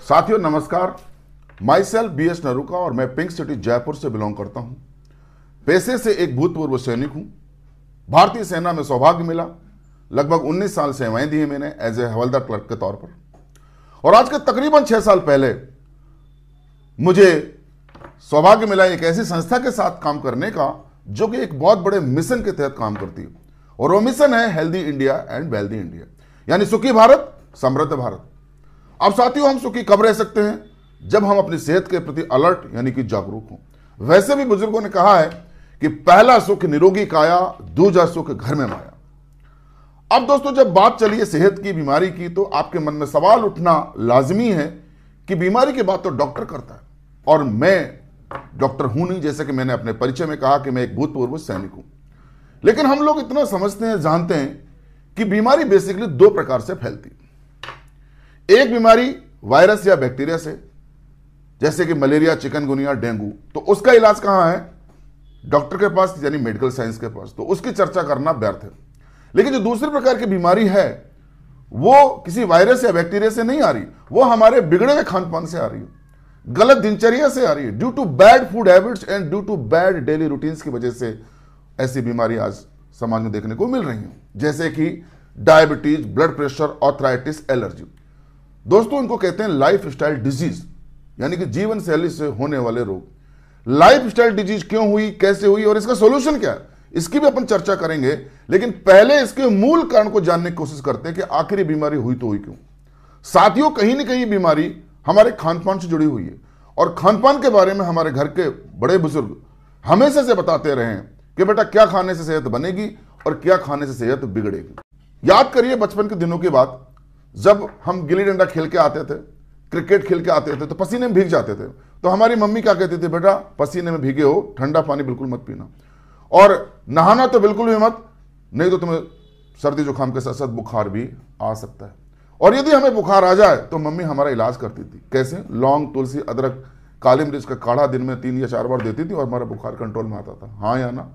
साथियों नमस्कार। My self BS Naruka और मैं पिंक सिटी जयपुर से बिलोंग करता हूं। पेशे से एक भूतपूर्व सैनिक हूं। भारतीय सेना में सौभाग्य मिला, लगभग 19 साल सेवाएं दी हैं मैंने एज ए हवलदार क्लर्क के तौर पर। और आज के तकरीबन 6 साल पहले मुझे सौभाग्य मिला एक ऐसी संस्था के साथ काम करने का जो कि एक बहुत बड़े मिशन के तहत काम करती है, और वो मिशन है healthy India and wealthy India, यानी सुखी भारत समृद्ध भारत। अब साथियों, हम सुखी कब रह सकते हैं? जब हम अपनी सेहत के प्रति अलर्ट यानी कि जागरूक हों। वैसे भी बुजुर्गों ने कहा है कि पहला सुख निरोगी काया, दूजा सुख घर में माया। अब दोस्तों, जब बात चली है सेहत की, बीमारी की, तो आपके मन में सवाल उठना लाजमी है कि बीमारी की बात तो डॉक्टर करता है, और मैं डॉक्टर हूं नहीं। जैसे कि मैंने अपने परिचय में कहा कि मैं एक भूतपूर्व सैनिक हूं। लेकिन हम लोग इतना समझते हैं, जानते हैं कि बीमारी बेसिकली 2 प्रकार से फैलती है। एक बीमारी वायरस या बैक्टीरिया से, जैसे कि मलेरिया, चिकनगुनिया, डेंगू, तो उसका इलाज कहां है? डॉक्टर के पास, यानी मेडिकल साइंस के पास। तो उसकी चर्चा करना व्यर्थ है। लेकिन जो दूसरी प्रकार की बीमारी है वो किसी वायरस या बैक्टीरिया से नहीं आ रही, वो हमारे बिगड़े हुए खान पान से आ रही है, गलत दिनचर्या से आ रही है। Due to bad food habits and due to bad daily routines की वजह से ऐसी बीमारी आज समाज में देखने को मिल रही है, जैसे कि diabetes, blood pressure, arthritis, allergy. दोस्तों, इनको कहते हैं लाइफ स्टाइल डिजीज, यानी कि जीवन शैली से होने वाले रोग। लाइफ स्टाइल डिजीज क्यों हुई, कैसे हुई और इसका सोल्यूशन क्या है, इसकी भी अपन चर्चा करेंगे। लेकिन पहले इसके मूल कारण को जानने की कोशिश करते हैं कि आखिर ये बीमारी हुई तो हुई क्यों। साथियों, कहीं ना कहीं बीमारी हमारे खान पान से जुड़ी हुई है, और खान पान के बारे में हमारे घर के बड़े बुजुर्ग हमेशा से बताते रहे हैं कि बेटा क्या खाने से सेहत बनेगी और क्या खाने से सेहत बिगड़ेगी। याद करिए बचपन के दिनों की बात, जब हम गिल्ली डंडा खेल के आते थे, क्रिकेट खेल के आते थे, तो पसीने में भीग जाते थे। तो हमारी मम्मी क्या कहती थी? बेटा पसीने में भीगे हो, ठंडा पानी बिल्कुल मत पीना, और नहाना तो बिल्कुल भी मत, नहीं तो तुम्हें सर्दी जुकाम के साथ साथ बुखार भी आ सकता है। और यदि हमें बुखार आ जाए तो मम्मी हमारा इलाज करती थी। कैसे? लौंग, तुलसी, अदरक, काली मिर्च का काढ़ा दिन में 3 या 4 बार देती थी और हमारा बुखार कंट्रोल में आता था। हाँ या ना?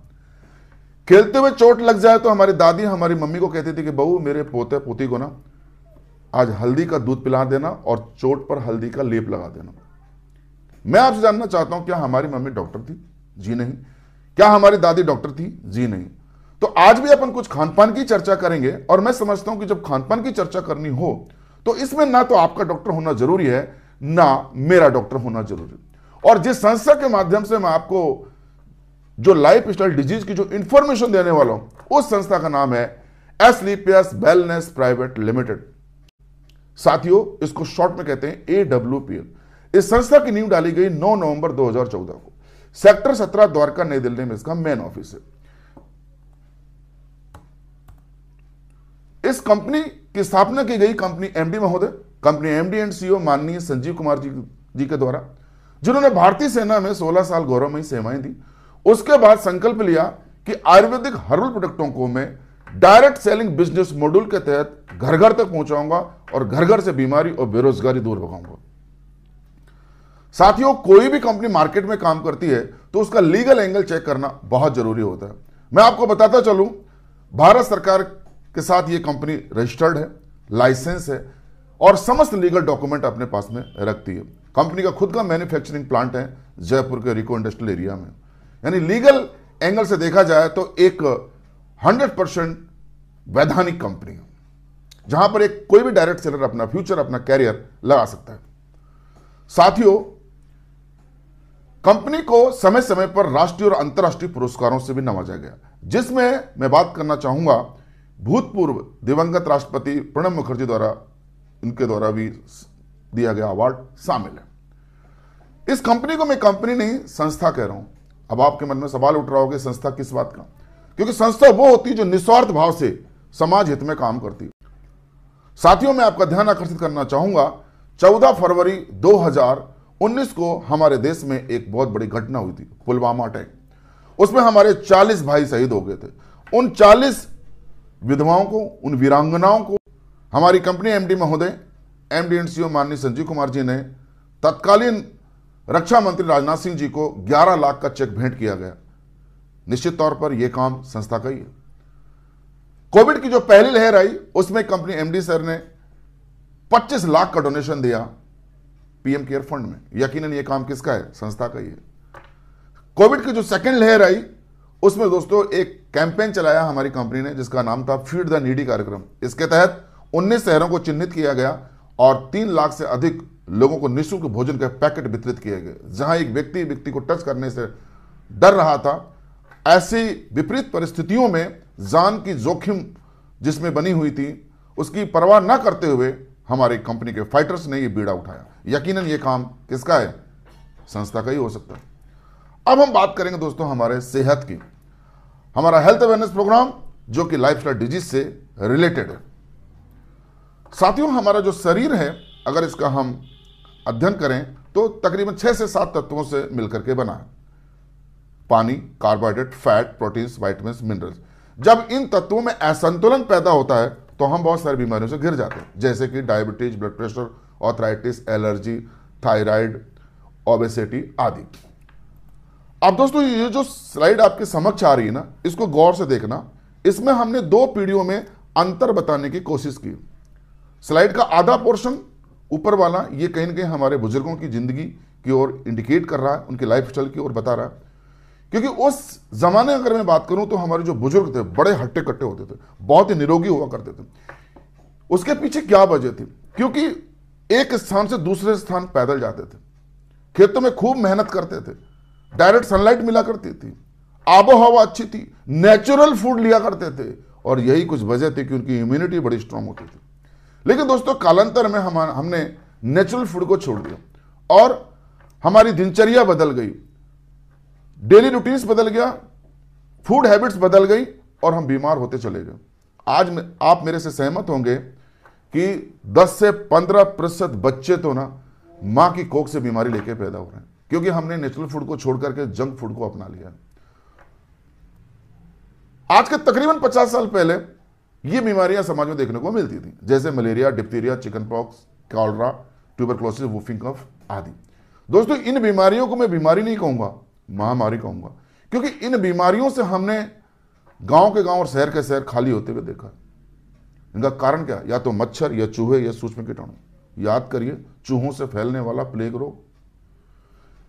खेलते हुए चोट लग जाए तो हमारी दादी हमारी मम्मी को कहती थी कि बहू, मेरे पोते पोती को ना आज हल्दी का दूध पिला देना और चोट पर हल्दी का लेप लगा देना। मैं आपसे जानना चाहता हूं, क्या हमारी मम्मी डॉक्टर थी? जी नहीं। क्या हमारी दादी डॉक्टर थी? जी नहीं। तो आज भी अपन कुछ खान पान की चर्चा करेंगे, और मैं समझता हूं कि जब खान पान की चर्चा करनी हो तो इसमें ना तो आपका डॉक्टर होना जरूरी है, ना मेरा डॉक्टर होना जरूरी। और जिस संस्था के माध्यम से मैं आपको जो लाइफ स्टाइल डिजीज की जो इंफॉर्मेशन देने वाला हूं, उस संस्था का नाम है एस्क्लेपियस वेलनेस प्राइवेट लिमिटेड। साथियों, इसको शॉर्ट में कहते हैं AWPL। इस संस्था की नींव डाली गई 9 नवंबर 2014 को। सेक्टर 17 द्वारका, नई दिल्ली में इसका मेन ऑफिस है। इस कंपनी की स्थापना की गई कंपनी MD महोदय, कंपनी MD एंड CEO माननीय संजीव कुमार जी के द्वारा, जिन्होंने भारतीय सेना में 16 साल गौरवमयी सेवाएं दी। उसके बाद संकल्प लिया कि आयुर्वेदिक हर्बल प्रोडक्टों को मैं डायरेक्ट सेलिंग बिजनेस मॉड्यूल के तहत घर घर तक पहुंचाऊंगा और घर घर से बीमारी और बेरोजगारी दूर भगाऊंगा। साथियों, कोई भी कंपनी मार्केट में काम करती है तो उसका लीगल एंगल चेक करना बहुत जरूरी होता है। मैं आपको बताता चलूं, भारत सरकार के साथ यह कंपनी रजिस्टर्ड है, लाइसेंस है, और समस्त लीगल डॉक्यूमेंट अपने पास में रखती है। कंपनी का खुद का मैन्युफैक्चरिंग प्लांट है जयपुर के रिको इंडस्ट्रियल एरिया में। यानी लीगल एंगल से देखा जाए तो एक 100% वैधानिक कंपनी है, जहां पर एक कोई भी डायरेक्ट सेलर अपना फ्यूचर, अपना कैरियर लगा सकता है। साथियों, कंपनी को समय समय पर राष्ट्रीय और अंतर्राष्ट्रीय पुरस्कारों से भी नवाजा गया, जिसमें मैं बात करना चाहूंगा भूतपूर्व दिवंगत राष्ट्रपति प्रणब मुखर्जी द्वारा, इनके द्वारा भी दिया गया अवार्ड शामिल है। इस कंपनी को मैं कंपनी नहीं, संस्था कह रहा हूं। अब आपके मन में सवाल उठ रहा होगा, संस्था किस बात का? क्योंकि संस्था वो होती है जो निस्वार्थ भाव से समाज हित में काम करती है। साथियों, मैं आपका ध्यान आकर्षित करना चाहूंगा, 14 फरवरी 2019 को हमारे देश में एक बहुत बड़ी घटना हुई थी, पुलवामा अटैक। उसमें हमारे 40 भाई शहीद हो गए थे। उन 40 विधवाओं को, उन वीरांगनाओं को हमारी कंपनी MD महोदय, MD एंड CEO माननीय संजीव कुमार जी ने तत्कालीन रक्षा मंत्री राजनाथ सिंह जी को 11 लाख का चेक भेंट किया गया। निश्चित तौर पर यह काम संस्था का ही है। कोविड की जो पहली लहर आई उसमें कंपनी MD सर ने 25 लाख का डोनेशन दिया पीएम केयर फंड में। यकीनन ये काम किसका है? संस्था का ही है। कोविड की जो सेकेंड लहर आई उसमें दोस्तों एक कैंपेन चलाया हमारी कंपनी ने जिसका नाम था फीड द नीडी कार्यक्रम। इसके तहत 19 शहरों को चिन्हित किया गया और 3 लाख से अधिक लोगों को निःशुल्क भोजन के पैकेट वितरित किए गए। जहां एक व्यक्ति को टच करने से डर रहा था, ऐसी विपरीत परिस्थितियों में जान की जोखिम जिसमें बनी हुई थी उसकी परवाह न करते हुए हमारी कंपनी के फाइटर्स ने यह बीड़ा उठाया। यकीनन यह काम किसका है? संस्था का ही हो सकता है। अब हम बात करेंगे दोस्तों हमारे सेहत की। हमारा हेल्थ अवेयरनेस प्रोग्राम जो कि लाइफस्टाइल डिजीज से रिलेटेड है। साथियों, हमारा जो शरीर है अगर इसका हम अध्ययन करें तो तकरीबन 6 से 7 तत्वों से मिलकर के बना है। पानी, carbohydrate, fat, proteins, vitamins, minerals. जब इन तत्वों में असंतुलन पैदा होता है तो हम बहुत सारी बीमारियों से घिर जाते हैं, जैसे कि diabetes, blood pressure, arthritis, allergy, thyroid, obesity आदि। अब दोस्तों ये जो स्लाइड आपके समक्ष आ रही है ना, इसको गौर से देखना। इसमें हमने 2 पीढ़ियों में अंतर बताने की कोशिश की। स्लाइड का आधा पोर्शन ऊपर वाला ये कहीं ना कहीं हमारे बुजुर्गों की जिंदगी की ओर इंडिकेट कर रहा है, उनकी लाइफस्टाइल की ओर बता रहा है। क्योंकि उस जमाने अगर मैं बात करूं तो हमारे जो बुजुर्ग थे बड़े हट्टे कट्टे होते थे, बहुत ही निरोगी हुआ करते थे। उसके पीछे क्या वजह थी? क्योंकि एक स्थान से दूसरे स्थान पैदल जाते थे, खेतों में खूब मेहनत करते थे, डायरेक्ट सनलाइट मिला करती थी, आबो हवा अच्छी थी, नेचुरल फूड लिया करते थे और यही कुछ वजह थी कि उनकी इम्यूनिटी बड़ी स्ट्रांग होती थी। लेकिन दोस्तों कालांतर में हमने नेचुरल फूड को छोड़ दिया और हमारी दिनचर्या बदल गई, डेली रूटीन्स बदल गया, फूड हैबिट्स बदल गई और हम बीमार होते चले गए। आज आप मेरे से सहमत होंगे कि 10 से 15% बच्चे तो ना मां की कोख से बीमारी लेके पैदा हो रहे हैं, क्योंकि हमने नेचुरल फूड को छोड़ करके जंक फूड को अपना लिया। आज के तकरीबन 50 साल पहले ये बीमारियां समाज में देखने को मिलती थी, जैसे malaria, diphtheria, chicken pox, cholera, tuberculosis, whooping cough आदि। दोस्तों इन बीमारियों को मैं बीमारी नहीं कहूंगा, महामारी कहूंगा, क्योंकि इन बीमारियों से हमने गांव के गांव और शहर के शहर खाली होते हुए देखा। इनका कारण क्या? या तो मच्छर, या चूहे, या सूक्ष्म कीटाणु। याद करिए, चूहों से फैलने वाला प्लेग रोग।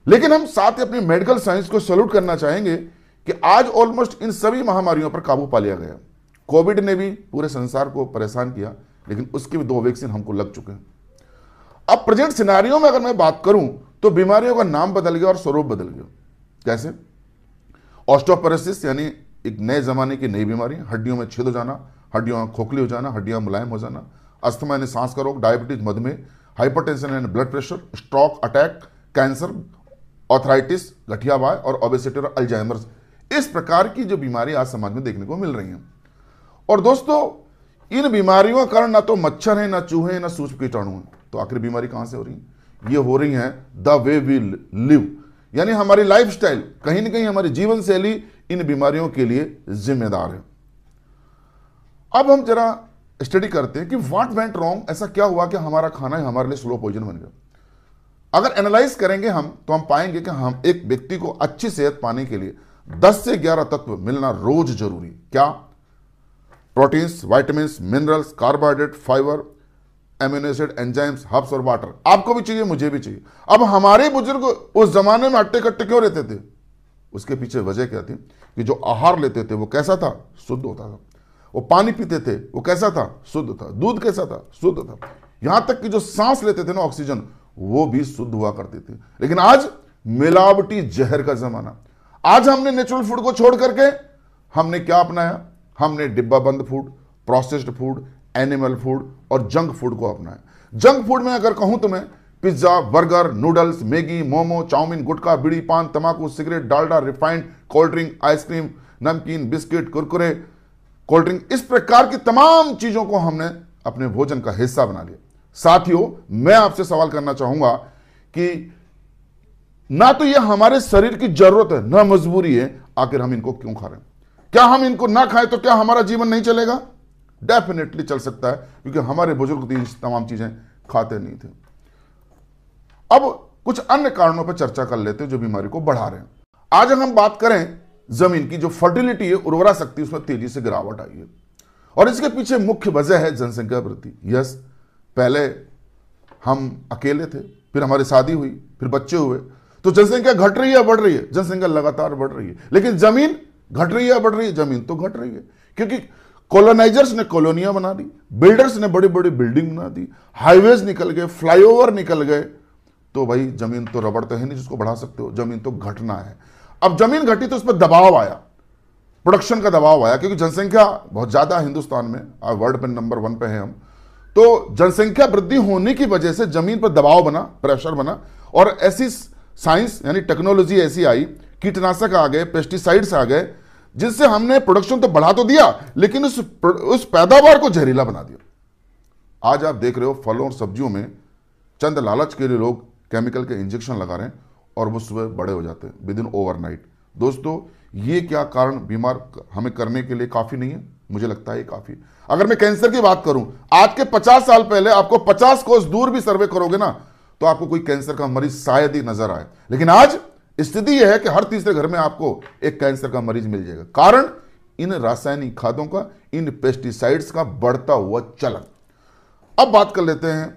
लेकिन हम साथ ही अपनी मेडिकल साइंस को सैल्यूट करना चाहेंगे कि आज ऑलमोस्ट इन सभी महामारियों पर काबू पा लिया गया। कोविड ने भी पूरे संसार को परेशान किया, लेकिन उसकी भी 2 वैक्सीन हमको लग चुके हैं। अब प्रेजेंट सिनारियों में अगर मैं बात करूं तो बीमारियों का नाम बदल गया और स्वरूप बदल गया। कैसे? ऑस्टियोपोरोसिस यानी एक नए जमाने की नई बीमारी, हड्डियों में छेद हो जाना, हड्डियां खोखली हो जाना, हड्डियां मुलायम हो जाना, अस्थमा यानी सांस का रोग, डायबिटीज, मधुमेह, हाइपरटेंशन यानी blood pressure, stroke, attack, cancer, arthritis, गठियावाय और ओबेसिटी और अल्जाइमर्स। इस प्रकार की जो बीमारी आज समाज में देखने को मिल रही हैं। और दोस्तों इन बीमारियों का कारण ना तो मच्छर है, ना चूहे, ना सूक्ष्म कीटाणु है। तो आखिर बीमारी कहां से हो रही है? ये हो रही है द वे वी लिव, यानी हमारी लाइफस्टाइल, कहीं ना कहीं हमारी जीवन शैली इन बीमारियों के लिए जिम्मेदार है। अब हम जरा स्टडी करते हैं कि व्हाट वेंट रॉन्ग, ऐसा क्या हुआ कि हमारा खाना ही हमारे लिए स्लो पॉइजन बन गया। अगर एनालाइज करेंगे हम तो हम पाएंगे कि हम एक व्यक्ति को अच्छी सेहत पाने के लिए 10 से 11 तत्व मिलना रोज जरूरी। क्या? Proteins, vitamins, minerals, carbohydrate, fibre, amino acid, enzymes, herbs और वाटर। आपको भी चाहिए, मुझे भी चाहिए। अब हमारे बुजुर्ग उस जमाने में अट्टे कट्टे क्यों रहते थे? उसके पीछे वजह क्या थी कि जो आहार लेते थे वो कैसा था? शुद्ध होता था। वो पानी पीते थे वो कैसा था? शुद्ध था। दूध कैसा था? शुद्ध था। यहां तक कि जो सांस लेते थे ना, ऑक्सीजन, वो भी शुद्ध हुआ करती थी। लेकिन आज मिलावटी जहर का जमाना। आज हमने नेचुरल फूड को छोड़ करके हमने क्या अपनाया? हमने डिब्बा बंद food, processed food, animal food और जंक फूड को अपनाया। जंक फूड में अगर कहूं तो मैं pizza, burger, noodles, Maggi, momo, chowmein, gutkha, bidi, paan, तंबाकू, cigarette, Dalda, refined, cold drink, ice cream, namkeen, biscuit, Kurkure, cold drink, इस प्रकार की तमाम चीजों को हमने अपने भोजन का हिस्सा बना लिया। साथियों, मैं आपसे सवाल करना चाहूंगा कि ना तो यह हमारे शरीर की जरूरत है, ना मजबूरी है, आखिर हम इनको क्यों खा रहे हैं? क्या हम इनको ना खाएं तो क्या हमारा जीवन नहीं चलेगा? डेफिनेटली चल सकता है, क्योंकि हमारे बुजुर्ग तमाम चीजें खाते नहीं थे। अब कुछ अन्य कारणों पर चर्चा कर लेते हैं जो बीमारी को बढ़ा रहे हैं। आज अगर हम बात करें जमीन की जो फर्टिलिटी है, उर्वरा शक्ति, उसमें तेजी से गिरावट आई है और इसके पीछे मुख्य वजह है जनसंख्या वृद्धि। यस, पहले हम अकेले थे, फिर हमारी शादी हुई, फिर बच्चे हुए, तो जनसंख्या घट रही है बढ़ रही है? जनसंख्या लगातार बढ़ रही है, लेकिन जमीन घट रही है बढ़ रही है? जमीन तो घट रही है, क्योंकि कॉलोनाइजर्स ने कॉलोनियां बना दी, बिल्डर्स ने बड़ी बड़ी बिल्डिंग बना दी, हाईवेज निकल गए, फ्लाईओवर निकल गए, तो भाई जमीन तो रबड़ तो है नहीं जिसको बढ़ा सकते हो, जमीन तो घटना है। अब जमीन घटी तो उस पर दबाव आया, प्रोडक्शन का दबाव आया, क्योंकि जनसंख्या बहुत ज्यादा है हिंदुस्तान में, वर्ल्ड पे नंबर 1 पे है हम, तो जनसंख्या वृद्धि होने की वजह से जमीन पर दबाव बना, प्रेशर बना, और ऐसी साइंस यानी टेक्नोलॉजी ऐसी आई, कीटनाशक आ गए, पेस्टिसाइड्स आ गए, जिससे हमने प्रोडक्शन तो बढ़ा तो दिया, लेकिन उस पैदावार को जहरीला बना दिया। आज आप देख रहे हो फलों और सब्जियों में चंद लालच के लिए लोग केमिकल के इंजेक्शन लगा रहे हैं और वो सुबह बड़े हो जाते हैं विद इन ओवरनाइट। दोस्तों, ये क्या कारण बीमार हमें करने के लिए काफी नहीं है? मुझे लगता है ये काफी। अगर मैं कैंसर की बात करूं, आज के 50 साल पहले आपको 50 कोस दूर भी सर्वे करोगे ना, तो आपको कोई कैंसर का मरीज शायद ही नजर आए, लेकिन आज स्थिति यह है कि हर तीसरे घर में आपको एक कैंसर का मरीज मिल जाएगा। कारण इन रासायनिक खादों का, इन पेस्टिसाइड्स का बढ़ता हुआ चलन। अब बात कर लेते हैं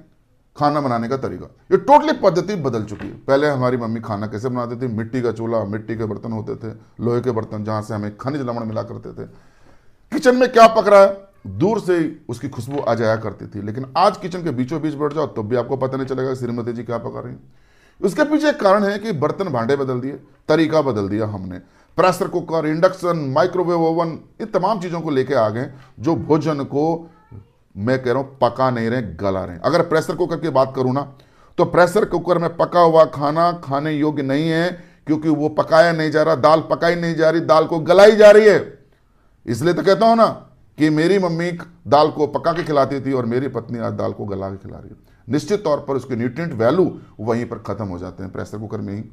खाना बनाने का तरीका। ये टोटली पद्धति बदल चुकी है। पहले हमारी मम्मी खाना कैसे बनाती थी? मिट्टी का चूल्हा, मिट्टी के बर्तन होते थे, लोहे के बर्तन जहां से हमें खनिज लवण मिला करते थे। किचन में क्या पक रहा है, दूर से ही उसकी खुशबू आ जाया करती थी, लेकिन आज किचन के बीचों बीच बैठ जाओ तो भी आपको पता नहीं चलेगा श्रीमती जी क्या पका रही है। उसके पीछे एक कारण है कि बर्तन भांडे बदल दिए, तरीका बदल दिया हमने। Pressure cooker, induction, microwave oven, इन तमाम चीजों को लेके आ गए जो भोजन को, मैं कह रहा हूं, पका नहीं रहे, गला रहे। अगर प्रेशर कुकर की बात करूं ना, तो प्रेशर कुकर में पका हुआ खाना खाने योग्य नहीं है, क्योंकि वो पकाया नहीं जा रहा, दाल पकाई नहीं जा रही, दाल को गलाई जा रही है। इसलिए तो कहता हूं ना कि मेरी मम्मी दाल को पका के खिलाती थी और मेरी पत्नी आज दाल को गला के खिला रही है। निश्चित तौर पर उसके न्यूट्रिएंट वैल्यू वहीं पर खत्म हो जाते हैं, प्रेशर कुकर में ही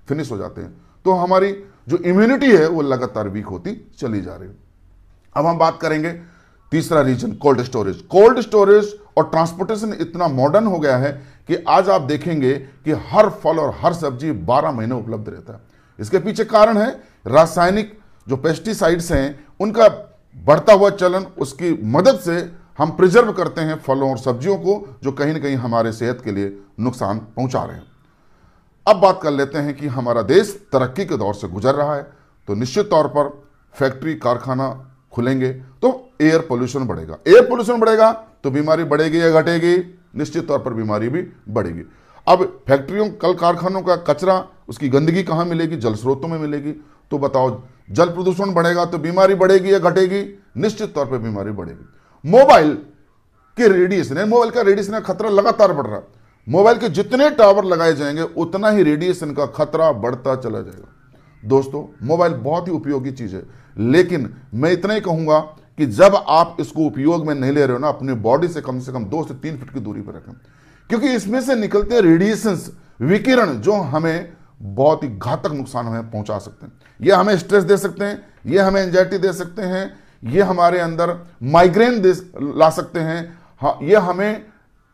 फिनिश हो जाते हैं। तो हमारी जो इम्यूनिटी है वो लगातार वीक होती चली जा रही है। अब हम बात करेंगे तीसरा reason, cold storage. Cold storage और ट्रांसपोर्टेशन इतना मॉडर्न हो गया है कि आज आप देखेंगे कि हर फल और हर सब्जी 12 महीने उपलब्ध रहता है। इसके पीछे कारण है रासायनिक जो पेस्टिसाइड्स हैं उनका बढ़ता हुआ चलन। उसकी मदद से हम प्रिजर्व करते हैं फलों और सब्जियों को, जो कहीं ना कहीं हमारे सेहत के लिए नुकसान पहुंचा रहे हैं। अब बात कर लेते हैं कि हमारा देश तरक्की के दौर से गुजर रहा है, तो निश्चित तौर पर फैक्ट्री कारखाना खुलेंगे तो एयर पोल्यूशन बढ़ेगा। एयर पोल्यूशन बढ़ेगा तो बीमारी बढ़ेगी या घटेगी? निश्चित तौर पर बीमारी भी बढ़ेगी। अब फैक्ट्रियों, कल कारखानों का कचरा, उसकी गंदगी कहां मिलेगी? जल स्रोतों में मिलेगी। तो बताओ, जल प्रदूषण बढ़ेगा तो बीमारी बढ़ेगी या घटेगी? निश्चित तौर पर बीमारी बढ़ेगी। मोबाइल के रेडिएशन है, मोबाइल का रेडिएशन का खतरा लगातार बढ़ रहा है। मोबाइल के जितने टावर लगाए जाएंगे उतना ही रेडिएशन का खतरा बढ़ता चला जाएगा। दोस्तों, मोबाइल बहुत ही उपयोगी चीज है, लेकिन मैं इतना ही कहूंगा कि जब आप इसको उपयोग में नहीं ले रहे हो ना, अपनी बॉडी से कम 2 से 3 फीट की दूरी पर रखें, क्योंकि इसमें से निकलते हैं रेडिएशंस, विकिरण, जो हमें बहुत ही घातक नुकसान हमें पहुंचा सकते हैं। ये हमें स्ट्रेस दे सकते हैं, ये हमें एंजाइटी दे सकते हैं, ये हमारे अंदर माइग्रेन ला सकते हैं, हाँ, ये हमें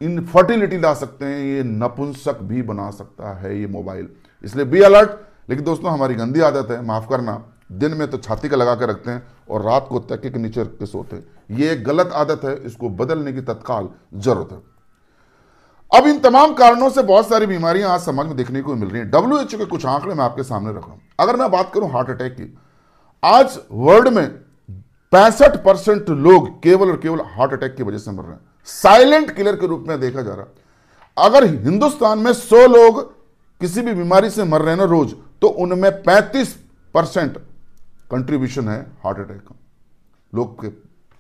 इनफर्टिलिटी ला सकते हैं, ये नपुंसक भी बना सकता है ये मोबाइल। इसलिए बी अलर्ट। लेकिन दोस्तों, हमारी गंदी आदत है, माफ करना, दिन में तो छाती का लगा के रखते हैं और रात को तकिए के नीचे रख के सोते हैं। ये एक गलत आदत है, इसको बदलने की तत्काल जरूरत है। अब इन तमाम कारणों से बहुत सारी बीमारियां आज समाज में देखने को मिल रही हैं। WHO के कुछ आंकड़े मैं आपके सामने रख रहा हूं। अगर मैं बात करूं हार्ट अटैक की, आज वर्ल्ड में 65% लोग केवल और केवल हार्ट अटैक की वजह से मर रहे हैं। साइलेंट किलर के रूप में देखा जा रहा है। अगर हिंदुस्तान में 100 लोग किसी भी बीमारी से मर रहे हैं ना रोज, तो उनमें 35% कंट्रीब्यूशन है हार्ट अटैक का। लोग के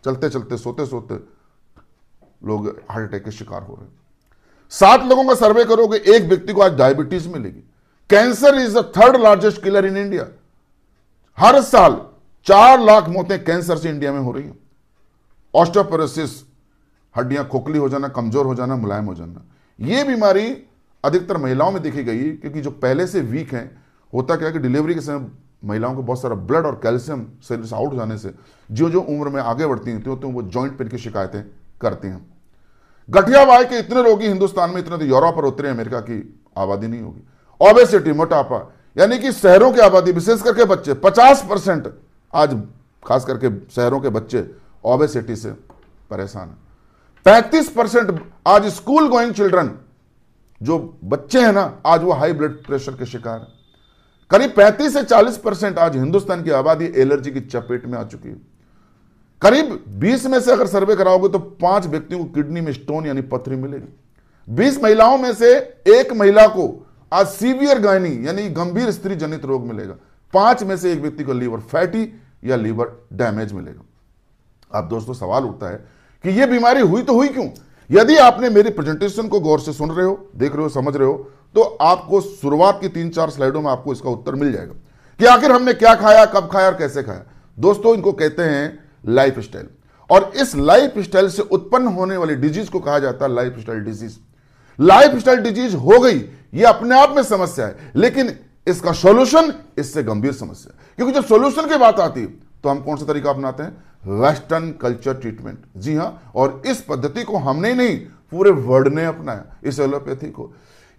चलते चलते, सोते सोते लोग हार्ट अटैक के शिकार हो रहे हैं। 7 लोगों का सर्वे करोगे, एक व्यक्ति को आज डायबिटीज मिलेगी। Cancer is the 3rd largest killer in India. हर साल 4 लाख मौतें कैंसर से इंडिया में हो रही हैं। ऑस्टियोपोरोसिस, हड्डियां खोखली हो जाना, कमजोर हो जाना, मुलायम हो जाना, यह बीमारी अधिकतर महिलाओं में देखी गई, क्योंकि जो पहले से वीक हैं, होता क्या है कि डिलीवरी के समय महिलाओं को बहुत सारा ब्लड और कैल्शियम शरीर से आउट हो जाने से जो जो उम्र में आगे बढ़ती हैं तो वो जॉइंट पेन की शिकायतें करती हैं। गठिया वाय के इतने रोगी हिंदुस्तान में, इतने तो यूरोप और उत्तरी अमेरिका की आबादी नहीं होगी। ओबेसिटी, मोटापा, यानी कि शहरों की आबादी, विशेष करके बच्चे, 50% आज खास करके शहरों के बच्चे ओबेसिटी से परेशान हैं। 35% आज स्कूल गोइंग चिल्ड्रन जो बच्चे हैं ना, आज वो हाई ब्लड प्रेशर के शिकार हैं। करीब 35 से 40% आज हिंदुस्तान की आबादी एलर्जी की चपेट में आ चुकी है। करीब 20 में से अगर सर्वे कराओगे तो 5 व्यक्तियों को किडनी में स्टोन यानी पथरी मिलेगी। 20 महिलाओं में से 1 महिला को आज सीवियर गायनी यानी गंभीर स्त्री जनित रोग मिलेगा। 5 में से 1 व्यक्ति को लीवर फैटी या लीवर डैमेज मिलेगा। अब दोस्तों सवाल उठता है कि यह बीमारी हुई तो हुई क्यों? यदि आपने मेरी प्रेजेंटेशन को गौर से सुन रहे हो, देख रहे हो, समझ रहे हो, तो आपको शुरुआत की 3-4 स्लाइडों में आपको इसका उत्तर मिल जाएगा कि आखिर हमने क्या खाया, कब खाया और कैसे खाया। दोस्तों इनको कहते हैं लाइफस्टाइल, और इस लाइफस्टाइल से उत्पन्न होने वाली डिजीज को कहा जाता है लाइफस्टाइल डिजीज। लाइफस्टाइल डिजीज हो गई ये अपने आप में समस्या है, लेकिन इसका सॉल्यूशन इससे गंभीर समस्या है। क्योंकि जब सॉल्यूशन की बात आती है तो हम कौन सा तरीका अपनाते हैं? Western culture treatment. जी हां, और इस पद्धति को हमने ही नहीं, पूरे वर्ल्ड ने अपनाया, इस एलोपैथी को।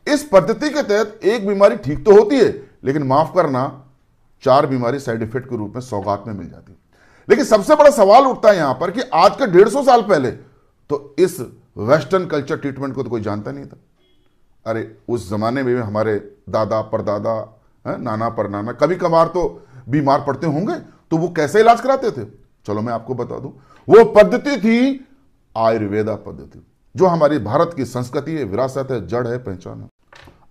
इस पद्धति के तहत एक बीमारी ठीक तो होती है, लेकिन माफ करना 4 बीमारी साइड इफेक्ट के रूप में सौगात में मिल जाती है। लेकिन सबसे बड़ा सवाल उठता है यहां पर कि आज के 150 साल पहले तो इस वेस्टर्न कल्चर ट्रीटमेंट को तो कोई जानता नहीं था। अरे उस जमाने में हमारे दादा परदादा, नाना परनाना कभी कभार तो बीमार पड़ते होंगे, तो वो कैसे इलाज कराते थे? चलो मैं आपको बता दूं, वो पद्धति थी आयुर्वेदा पद्धति, जो हमारी भारत की संस्कृति है, विरासत है, जड़ है, पहचान है।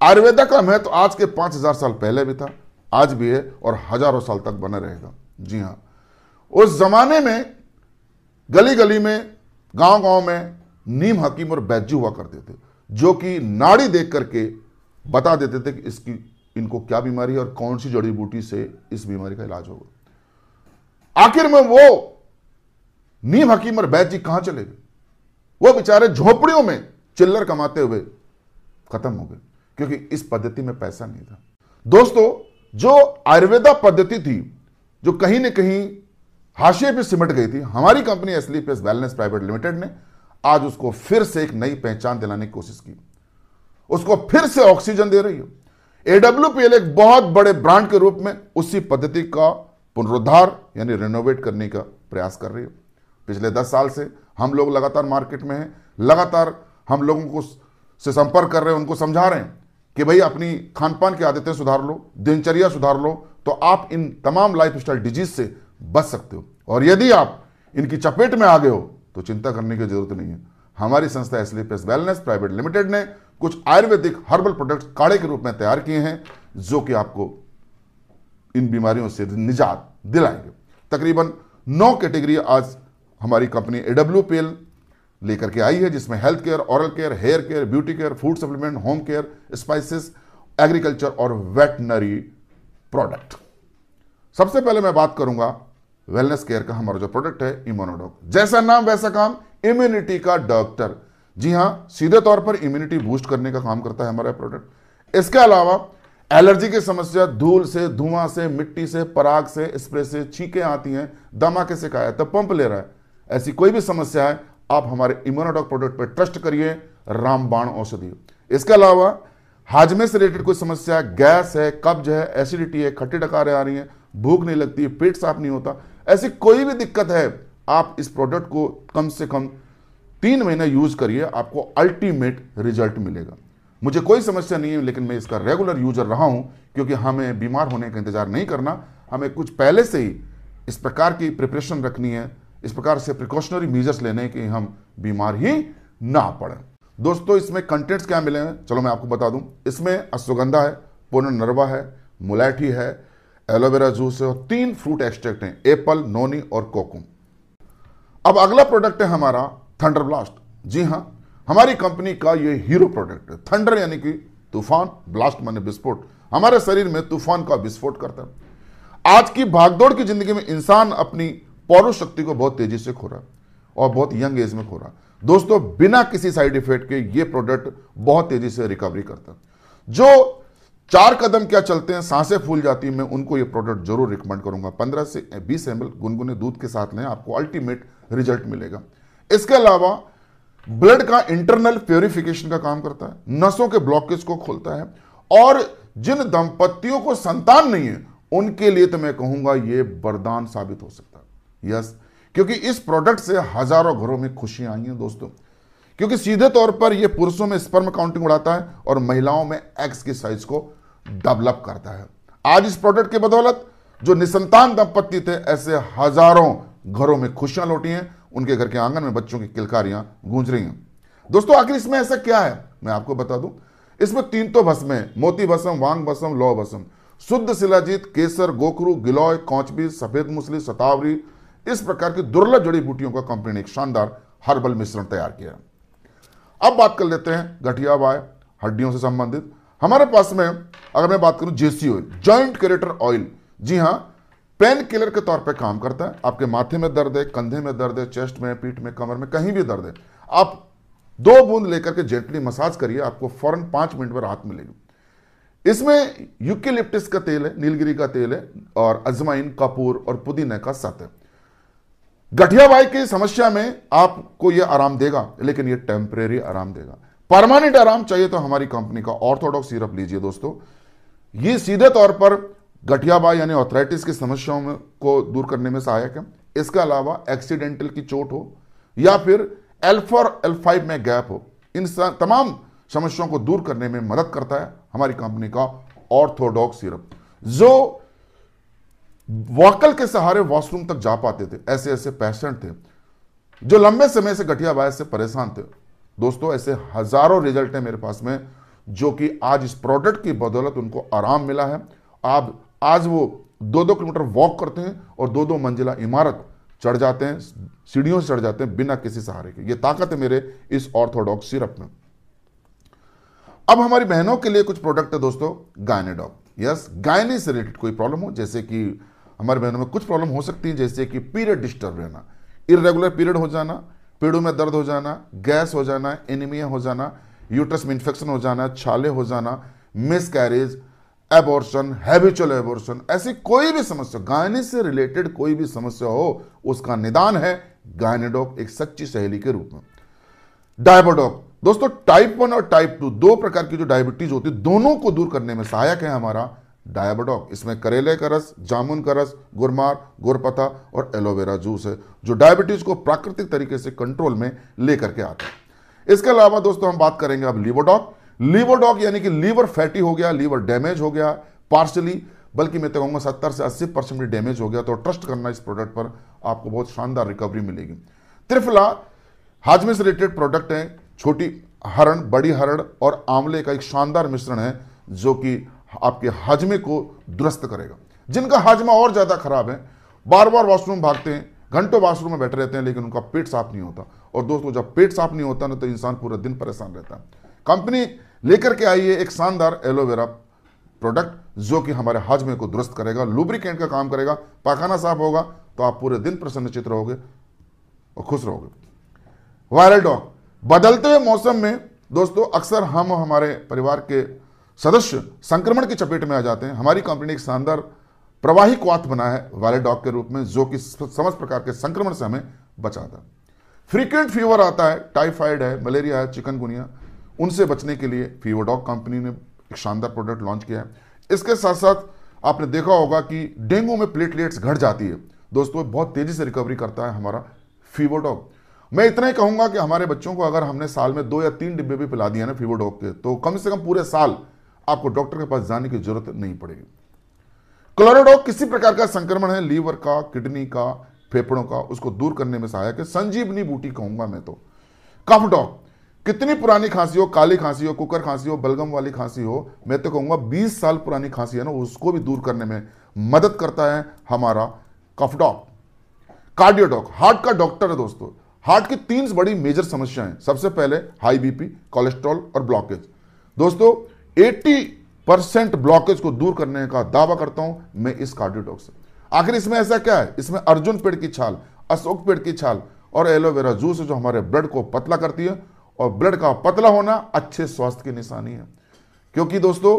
आयुर्वेदा का महत्व आज के 5000 साल पहले भी था, आज भी है और हजारों साल तक बना रहेगा। जी हां, उस जमाने में गली गली में, गांव गांव में नीम हकीम और बैजू हुआ करते थे, जो कि नाड़ी देख करके बता देते थे कि इनको क्या बीमारी है और कौन सी जड़ी बूटी से इस बीमारी का इलाज होगा। आखिर में वो नीम हकीम और बैद जी कहां चले गए? वो बेचारे झोपड़ियों में चिल्लर कमाते हुए खत्म हो गए, क्योंकि इस पद्धति में पैसा नहीं था। दोस्तों जो आयुर्वेदा पद्धति थी, जो कहीं ना कहीं हाशिए पे सिमट गई थी, हमारी कंपनी एसलीपीएस वेलनेस प्राइवेट लिमिटेड ने आज उसको फिर से एक नई पहचान दिलाने की कोशिश की, उसको फिर से ऑक्सीजन दे रही है। एडब्ल्यूपीएल एक बहुत बड़े ब्रांड के रूप में उसी पद्धति का पुनरुद्धार यानी रिनोवेट करने का प्रयास कर रही है। पिछले 10 साल से हम लोग लगातार मार्केट में हैं, लगातार हम लोगों को से संपर्क कर रहे हैं, उनको समझा रहे हैं कि भाई अपनी खान पान की आदतें सुधार लो, दिनचर्या सुधार लो, तो आप इन तमाम लाइफस्टाइल डिजीज से बच सकते हो। और यदि आप इनकी चपेट में आ गए हो तो चिंता करने की जरूरत नहीं है। हमारी संस्था एसलीपीएस वेलनेस प्राइवेट लिमिटेड ने कुछ आयुर्वेदिक हर्बल प्रोडक्ट्स काढ़े के रूप में तैयार किए हैं, जो कि आपको इन बीमारियों से निजात दिलाएंगे। तकरीबन 9 कैटेगरी आज हमारी कंपनी एडब्ल्यूपीएल लेकर के आई है, जिसमें health care, oral care, hair care, beauty care, food supplement, home care, spices, agriculture और वेटनरी प्रोडक्ट। सबसे पहले मैं बात करूंगा वेलनेस केयर का। हमारा जो प्रोडक्ट है इम्यूनोडॉक, जैसा नाम वैसा काम, इम्यूनिटी का डॉक्टर। जी हां, सीधे तौर पर इम्यूनिटी बूस्ट करने का काम करता है हमारा प्रोडक्ट। इसके अलावा एलर्जी की समस्या, धूल से, धुआं से, मिट्टी से, पराग से, स्प्रे से छींकें आती हैं, दमा के सिखाया तो पंप ले रहा है, ऐसी कोई भी समस्या है, आप हमारे इम्यूनोडॉक प्रोडक्ट पर ट्रस्ट करिए, रामबाण औषधि। इसके अलावा हाजमे से रिलेटेड कोई समस्या, गैस है, कब्ज है, एसिडिटी है, खट्टी डकारें आ रही हैं, भूख नहीं लगती, पेट साफ नहीं होता, ऐसी कोई भी दिक्कत है, आप इस प्रोडक्ट को कम से कम 3 महीना यूज करिए, आपको अल्टीमेट रिजल्ट मिलेगा। मुझे कोई समस्या नहीं है, लेकिन मैं इसका रेगुलर यूजर रहा हूं, क्योंकि हमें बीमार होने का इंतजार नहीं करना, हमें कुछ पहले से ही इस प्रकार की प्रिपरेशन रखनी है, इस प्रकार से प्रिकॉशनरी मेजर्स लेने कि हम बीमार ही ना पड़े। दोस्तों इसमें कंटेंट्स क्या मिले हैं, चलो मैं आपको बता दूं। इसमें अश्वगंधा है, पुनर्नरवा है, मुलैठी है, एलोवेरा जूस है और 3 फ्रूट एक्सट्रैक्ट हैं, एप्पल, नोनी और कोकुम। अब अगला प्रोडक्ट है हमारा थंडर ब्लास्ट। जी हां, हमारी कंपनी का ये हीरो प्रोडक्ट है। थंडर यानी कि तूफान, ब्लास्ट माने विस्फोट, हमारे शरीर में तूफान का विस्फोट करता है। आज की भागदौड़ की जिंदगी में इंसान अपनी पौरुष शक्ति को बहुत तेजी से खो रहा है और बहुत यंग एज में खो रहा है। दोस्तों बिना किसी साइड इफेक्ट के ये प्रोडक्ट बहुत तेजी से रिकवरी करता है। जो 4 कदम क्या चलते हैं, सांसें फूल जाती हैं, मैं उनको ये प्रोडक्ट जरूर रिकमेंड करूंगा। 15 से 20 ml गुनगुने दूध के साथ लें, आपको अल्टीमेट रिजल्ट मिलेगा। इसके अलावा ब्लड का इंटरनल प्योरिफिकेशन का काम करता है, नसों के ब्लॉकेज को खोलता है, और जिन दंपतियों को संतान नहीं है उनके लिए तो मैं कहूंगा ये वरदान साबित हो सकता है। यस, क्योंकि इस प्रोडक्ट से हजारों घरों में खुशियां आई हैं। दोस्तों क्योंकि सीधे तौर पर यह पुरुषों में स्पर्म काउंटिंग बढ़ाता है और महिलाओं में एग्स की साइज को डेवलप करता है। आज इस प्रोडक्ट की बदौलत जो निसंतान दंपत्ति थे, ऐसे हजारों घरों में खुशियां लौटी हैं, उनके घर के आंगन में बच्चों की किलकारियां गूंज रही हैं। दोस्तों आखिर इसमें ऐसा क्या है, मैं आपको बता दूं। इसमें 3 तो भस्म है, मोती भस्म, वांग भस्म, लौह भस्म, शुद्ध शिलाजीत, केसर, गोखरू, गिलोय, कौचबीज, सफेद मूसली, शतावरी, इस प्रकार की दुर्लभ जड़ी बूटियों का कंपनी ने एक शानदार हर्बल मिश्रण तैयार किया है। अब बात कर लेते हैं गठिया बाय, हड्डियों से संबंधित। हमारे पास में अगर मैं बात करूं जेसी ऑयल, जॉइंट क्रिएटर ऑयल, जी हां, पेन किलर के तौर पे काम करता है। आपके माथे में दर्द है, कंधे में दर्द है, चेस्ट में, पीठ में, कमर में, कहीं भी दर्द है, आप 2 बूंद लेकर के जेंटली मसाज करिए, आपको फौरन 5 मिनट में राहत मिलेगी। इसमें यूकेलिप्टस का तेल है, नीलगिरी का तेल है, और अजवाइन, कपूर और पुदीने का सत है। गठिया बाई की समस्या में आपको यह आराम देगा, लेकिन यह टेम्परेरी आराम देगा। परमानेंट आराम चाहिए तो हमारी कंपनी का ऑर्थोडॉक्स सिरप लीजिए दोस्तों। यह सीधे तौर पर गठिया बाई यानी ऑर्थराइटिस की समस्याओं को दूर करने में सहायक है। इसके अलावा एक्सीडेंटल की चोट हो या फिर L4 और L5 में गैप हो, इन तमाम समस्याओं को दूर करने में मदद करता है हमारी कंपनी का ऑर्थोडॉक्स सिरप। जो वॉकल के सहारे वॉशरूम तक जा पाते थे, ऐसे ऐसे पेशेंट थे जो लंबे समय से गठिया बाई से परेशान थे। दोस्तों ऐसे हजारों रिजल्ट है मेरे पास में, जो कि आज इस प्रोडक्ट की बदौलत उनको आराम मिला है। आप आज वो 2-2 किलोमीटर वॉक करते हैं और 2-2 मंजिला इमारत चढ़ जाते हैं, सीढ़ियों से चढ़ जाते हैं बिना किसी सहारे के। ये ताकत है मेरे इस ऑर्थोडॉक्स सिरप में। अब हमारी बहनों के लिए कुछ प्रोडक्ट है दोस्तों, गायनेडॉक। यस, गायनी से रिलेटेड कोई प्रॉब्लम हो, जैसे कि हमारी बहनों में कुछ प्रॉब्लम हो सकती है, जैसे कि पीरियड डिस्टर्ब रहना, इरेगुलर पीरियड हो जाना, पेड़ों में दर्द हो जाना, गैस हो जाना, एनीमिया हो जाना, यूट्रस में इंफेक्शन हो जाना, छाले हो जाना, मिसकैरेज, एबॉर्शन, हैबिचुअल एबॉर्शन, ऐसी कोई भी समस्या, गायनी से रिलेटेड कोई भी समस्या हो, उसका निदान है गायनेडॉक एक सच्ची सहेली के रूप में। डायबोडॉक दोस्तों, टाइप 1 और टाइप 2 2 प्रकार की जो डायबिटीज होती है, दोनों को दूर करने में सहायक है हमारा डायबोडॉक। इसमें करेले का रस, जामुन का रस, गुरमार, गुरपता और एलोवेरा जूस है, जो डायबिटीज को प्राकृतिक तरीके से कंट्रोल में लेकर के आता है। इसके अलावा दोस्तों हम बात करेंगे अब लीवोडॉक। लीवोडॉक यानी कि लीवर फैटी हो गया, लीवर डैमेज हो गया पार्शली, बल्कि मैं तो कहूंगा 70 से 80% भी डैमेज हो गया, तो ट्रस्ट करना इस प्रोडक्ट पर, आपको बहुत शानदार रिकवरी मिलेगी। त्रिफला हाजमे से रिलेटेड प्रोडक्ट है, छोटी हरण, बड़ी हरण और आंवले का एक शानदार मिश्रण है, जो कि आपके हाजमे को दुरुस्त करेगा। जिनका हाजमा और ज्यादा खराब है, बार बार वॉशरूम भागते हैं, घंटों वॉशरूम में बैठे रहते हैं, लेकिन उनका पेट साफ नहीं होता। और दोस्तों जब पेट साफ नहीं होता ना, तो इंसान पूरा दिन परेशान रहता है। कंपनी लेकर के आई है एक शानदार एलोवेरा प्रोडक्ट, जो कि हमारे हाजमे को दुरुस्त करेगा, लुब्रिकेंट का काम करेगा, पाखाना साफ होगा तो आप पूरे दिन प्रसन्नचित्त रहोगे और खुश रहोगे। वायरल डॉग, बदलते हुए मौसम में दोस्तों अक्सर हम हमारे परिवार के सदस्य संक्रमण की चपेट में आ जाते हैं। हमारी कंपनी ने एक शानदार प्रवाही क्वाथ बनाया है वायरल डॉग के रूप में, जो कि समस्त प्रकार के संक्रमण से हमें बचाता है। फ्रीक्वेंट फीवर आता है, टाइफाइड है, मलेरिया है, चिकनगुनिया, उनसे बचने के लिए फीवरडॉग कंपनी ने एक शानदार प्रोडक्ट लॉन्च किया है। इसके साथ साथ आपने देखा होगा कि डेंगू में प्लेटलेट्स घट जाती है दोस्तों, बहुत तेजी से रिकवरी करता है हमारा फीवरडॉग। मैं इतना ही कहूंगा कि हमारे बच्चों को अगर हमने साल में 2 या 3 डिब्बे भी पिला दिया ना फीवरडॉग के, तो कम से कम पूरे साल आपको डॉक्टर के पास जाने की जरूरत नहीं पड़ेगी। क्लोरोडॉग किसी प्रकार का संक्रमण है, लीवर का, किडनी का, फेफड़ों का, उसको दूर करने में सहायक है, संजीवनी बूटी कहूंगा मैं तो। कफ डॉग, कितनी पुरानी खांसी हो, काली खांसी हो, कुकर खांसी हो, बलगम वाली खांसी हो, मैं तो कहूंगा 20 साल पुरानी खांसी है ना, उसको भी दूर करने में मदद करता है हमारा कफ डॉग। कार्डियोडॉग हार्ट का डॉक्टर है दोस्तों। हार्ट की 3 बड़ी मेजर समस्याएं, सबसे पहले हाई बीपी, कोलेस्ट्रॉल और ब्लॉकेज। दोस्तों 80% ब्लॉकेज को दूर करने का दावा करता हूं मैं इस कार्डियोडॉग से। आखिर इसमें ऐसा क्या है? इसमें अर्जुन पेड़ की छाल, अशोक पेड़ की छाल और एलोवेरा जूस जो हमारे ब्लड को पतला करती है, और ब्लड का पतला होना अच्छे स्वास्थ्य की निशानी है। क्योंकि दोस्तों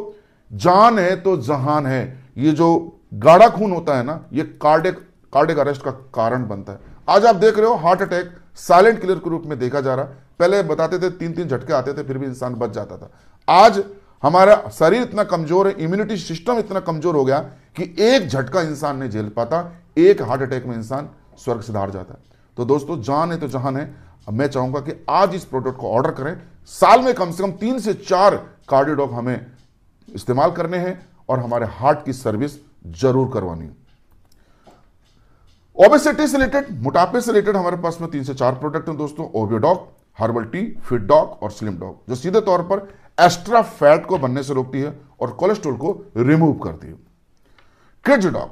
जान है तो जहान है, ये जो गाढ़ा खून होता है ना, ये कार्डियक अरेस्ट का कारण बनता है। आज आप देख रहे हो हार्ट अटैक साइलेंट किलर के रूप में देखा जा रहा है। पहले बताते थे 3-3 झटके आते थे फिर भी इंसान बच जाता था। आज हमारा शरीर इतना कमजोर है, इम्यूनिटी सिस्टम इतना कमजोर हो गया कि एक झटका इंसान नहीं झेल पाता, एक हार्ट अटैक में इंसान स्वर्ग सिधार जाता है। तो दोस्तों जान है तो जहान है, अब मैं चाहूंगा कि आज इस प्रोडक्ट को ऑर्डर करें। साल में कम से कम 3 से 4 कार्डियो डॉग हमें इस्तेमाल करने हैं और हमारे हार्ट की सर्विस जरूर करवानी है। ओबेसिटी से रिलेटेड, मोटापे से रिलेटेड हमारे पास में 3 से 4 प्रोडक्ट हैं दोस्तों। Obio dog, herbal tea, fit dog और स्लिम डॉग, जो सीधे तौर पर एक्स्ट्रा फैट को बनने से रोकती है और कोलेस्ट्रॉल को रिमूव करती है। किड्स डॉग,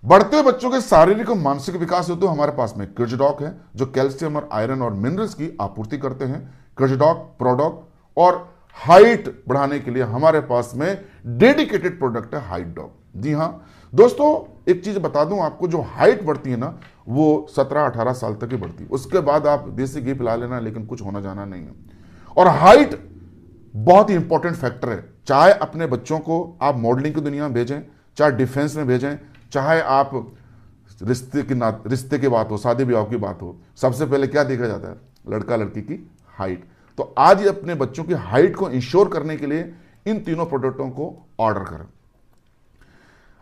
बढ़ते बच्चों के शारीरिक और मानसिक विकास हेतु हमारे पास में किड्स डॉग है, जो कैल्शियम और आयरन और मिनरल्स की आपूर्ति करते हैं। किड्स डॉग, प्रो डॉग और हाइट बढ़ाने के लिए हमारे पास में डेडिकेटेड प्रोडक्ट है हाइट डॉग। जी हां दोस्तों, एक चीज बता दूं आपको, जो हाइट बढ़ती है ना वो 17-18 साल तक ही बढ़ती है, उसके बाद आप देसी घी पिला लेना, लेकिन कुछ होना जाना नहीं है। और हाइट बहुत ही इंपॉर्टेंट फैक्टर है। चाहे अपने बच्चों को आप मॉडलिंग की दुनिया में भेजें, चाहे डिफेंस में भेजें, चाहे आप रिश्ते की बात हो, शादी ब्याह की बात हो, सबसे पहले क्या देखा जाता है? लड़का लड़की की हाइट। तो आज ही अपने बच्चों की हाइट को इंश्योर करने के लिए इन तीनों प्रोडक्टों को ऑर्डर करें।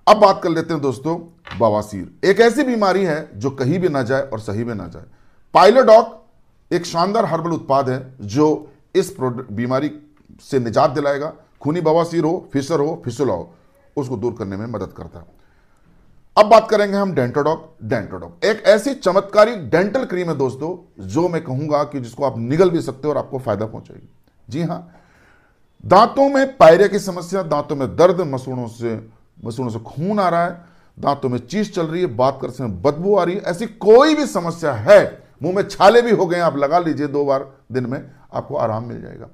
अब बात कर लेते हैं दोस्तों बवासीर। एक ऐसी बीमारी है जो कहीं भी ना जाए और सही में ना जाए। पाइलोडॉग एक शानदार हर्बल उत्पाद है जो इस बीमारी से निजात दिलाएगा। खूनी बवासीर हो, फिशर हो, फिसुला हो, उसको दूर करने में मदद करता है। अब बात करेंगे हम डेंटोडॉग। डेंटोडॉग एक ऐसी चमत्कारिक डेंटल क्रीम है दोस्तों, जो मैं कहूंगा कि जिसको आप निगल भी सकते हो और आपको फायदा पहुंचाएगी। जी हां, दांतों में पायरिया की समस्या, दांतों में दर्द, मसूड़ों से खून आ रहा है, दांतों में चीस चल रही है, बात करते समय बदबू आ रही है, ऐसी कोई भी समस्या है, मुंह में छाले भी हो गए, आप लगा लीजिए 2 बार दिन में, आपको आराम मिल जाएगा।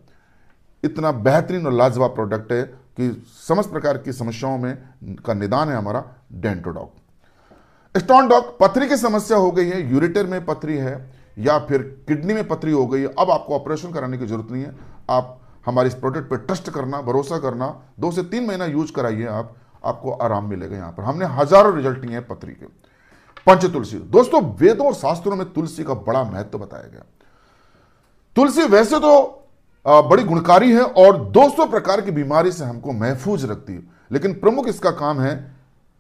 इतना बेहतरीन और लाजवाब प्रोडक्ट है कि समस्त प्रकार की समस्याओं में का निदान है हमारा डेंटोडॉग। स्टोन डॉग, पथरी की समस्या हो गई है, यूरेटर में पथरी है या फिर किडनी में पथरी हो गई है, अब आपको ऑपरेशन कराने की जरूरत नहीं है। आप हमारे इस प्रोडक्ट पर ट्रस्ट करना, भरोसा करना, 2 से 3 महीना यूज कराइए, आपको आराम मिलेगा। यहां पर हमने हजारों रिजल्ट लिए हैं पथरी के। पंच तुलसी दोस्तों, वेदों और शास्त्रों में तुलसी का बड़ा महत्व बताया गया। तुलसी वैसे तो बड़ी गुणकारी है और 200 प्रकार की बीमारी से हमको महफूज रखती है, लेकिन प्रमुख इसका काम है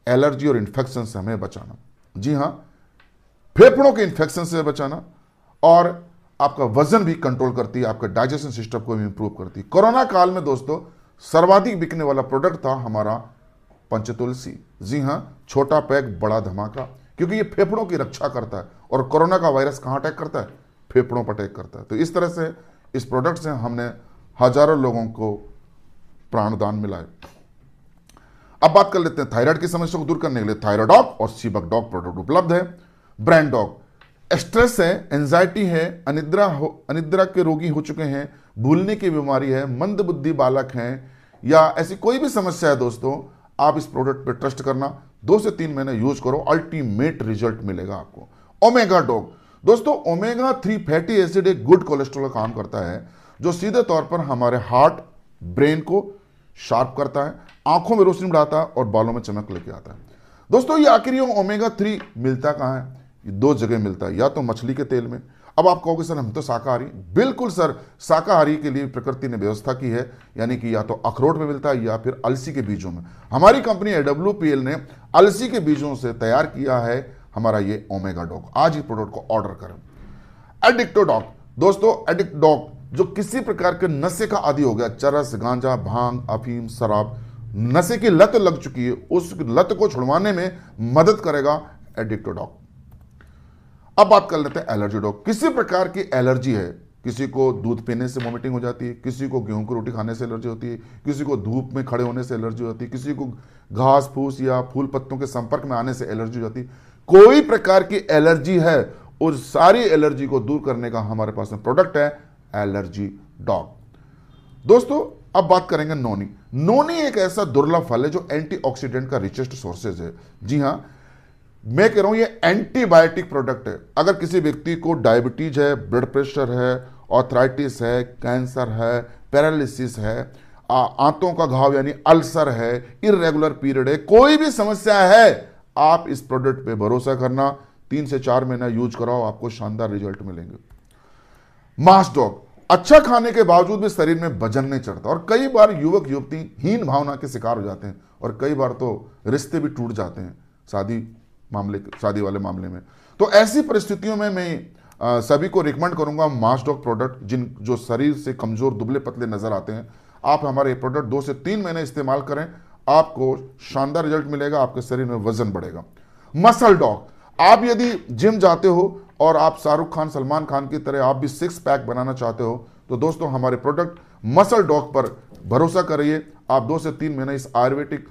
एलर्जी और इन्फेक्शन से हमें बचाना। जी हां, फेफड़ों के इन्फेक्शन से बचाना, और आपका वजन भी कंट्रोल करती है, आपका डाइजेशन सिस्टम को भी इंप्रूव करती है। कोरोना काल में दोस्तों सर्वाधिक बिकने वाला प्रोडक्ट था हमारा पंचतुलसी। जी हां, छोटा पैक बड़ा धमाका, क्योंकि ये फेफड़ों की रक्षा करता है और कोरोना का वायरस कहां अटैक करता है? फेफड़ों पर अटैक करता है। तो इस तरह से इस प्रोडक्ट से हमने हजारों लोगों को प्राणदान मिलाए। अब बात कर लेते हैं थायराइड की समस्या को दूर करने के लिए थायराइडॉग और सीबक डॉग प्रोडक्ट उपलब्ध है। ब्रांड डॉग, स्ट्रेस है, एंजाइटी है, अनिद्रा के रोगी हो चुके हैं, भूलने की बीमारी है, मंद बुद्धि बालक हैं, या ऐसी कोई भी समस्या है दोस्तों, आप इस प्रोडक्ट पे ट्रस्ट करना, 2 से 3 महीने यूज करो, अल्टीमेट रिजल्ट मिलेगा आपको। ओमेगा डॉग दोस्तों, ओमेगा 3 फैटी एसिड एक गुड कोलेस्ट्रॉल का काम करता है, जो सीधे तौर पर हमारे हार्ट, ब्रेन को शार्प करता है, आंखों में रोशनी बढ़ाता है और बालों में चमक लेके आता है। दोस्तों ये आखिर ये ओमेगा 3 मिलता कहां है? ये 2 जगह मिलता है, या तो मछली के तेल में। अब आप कहोगे सर हम तो शाकाहारी, बिल्कुल सर, शाकाहारी के लिए प्रकृति ने व्यवस्था की है, यानी कि या तो अखरोट में मिलता है या फिर अलसी के बीजों में। हमारी कंपनी AWPL ने अलसी के बीजों से तैयार किया है हमारा ये ओमेगा डॉग। आज ही प्रोडक्ट को ऑर्डर करें। एडिक्टो डॉग दोस्तों, एडिक्ट डॉग जो किसी प्रकार के नशे का आदी हो गया, चरस, गांजा, भांग, अफीम, शराब, नशे की लत लग चुकी है, उस लत को छुड़वाने में मदद करेगा एडिक्टो डॉग। अब बात कर लेते हैं एलर्जी डॉग। किसी प्रकार की एलर्जी है, किसी को दूध पीने से वोमिटिंग हो जाती है, किसी को गेहूं की रोटी खाने से एलर्जी होती है, किसी को धूप में खड़े होने से एलर्जी होती है, किसी को घास फूस या फूल पत्तों के संपर्क में आने से एलर्जी हो जाती है। कोई प्रकार की एलर्जी है, उस सारी एलर्जी को दूर करने का हमारे पास में प्रोडक्ट है एलर्जी डॉग। दोस्तों अब बात करेंगे नोनी। नोनी एक ऐसा दुर्लभ फल है जो एंटीऑक्सीडेंट का रिचेस्ट सोर्सेज है। जी हां, मैं कह रहा हूं ये एंटीबायोटिक प्रोडक्ट है। अगर किसी व्यक्ति को डायबिटीज है, ब्लड प्रेशर है, आर्थराइटिस है, कैंसर है, पैरालिसिस है, आंतों का घाव यानी अल्सर है, इर्रेगुलर पीरियड है, कोई भी समस्या है, आप इस प्रोडक्ट पे भरोसा करना, 3 से 4 महीना यूज कराओ, आपको शानदार रिजल्ट मिलेंगे। मास डॉग, अच्छा खाने के बावजूद भी शरीर में वजन नहीं चढ़ता और कई बार युवक युवती हीन भावना के शिकार हो जाते हैं और कई बार तो रिश्ते भी टूट जाते हैं शादी वाले मामले में। तो ऐसी परिस्थितियों में मैं सभी को रिकमेंड करूंगा मास्टडॉक प्रोडक्ट, जो शरीर से कमजोर दुबले पतले नजर आते हैं, आप हमारे प्रोडक्ट 2 से 3 महीने इस्तेमाल करें, आपको शानदार रिजल्ट मिलेगा, आपके शरीर में वजन बढ़ेगा। मसल डॉग, आप यदि जिम जाते हो और आप शाहरुख खान, सलमान खान की तरह आप भी 6 पैक बनाना चाहते हो, तो दोस्तों हमारे प्रोडक्ट मसल डॉग पर भरोसा करिए। आप 2 से 3 महीना इस आयुर्वेदिक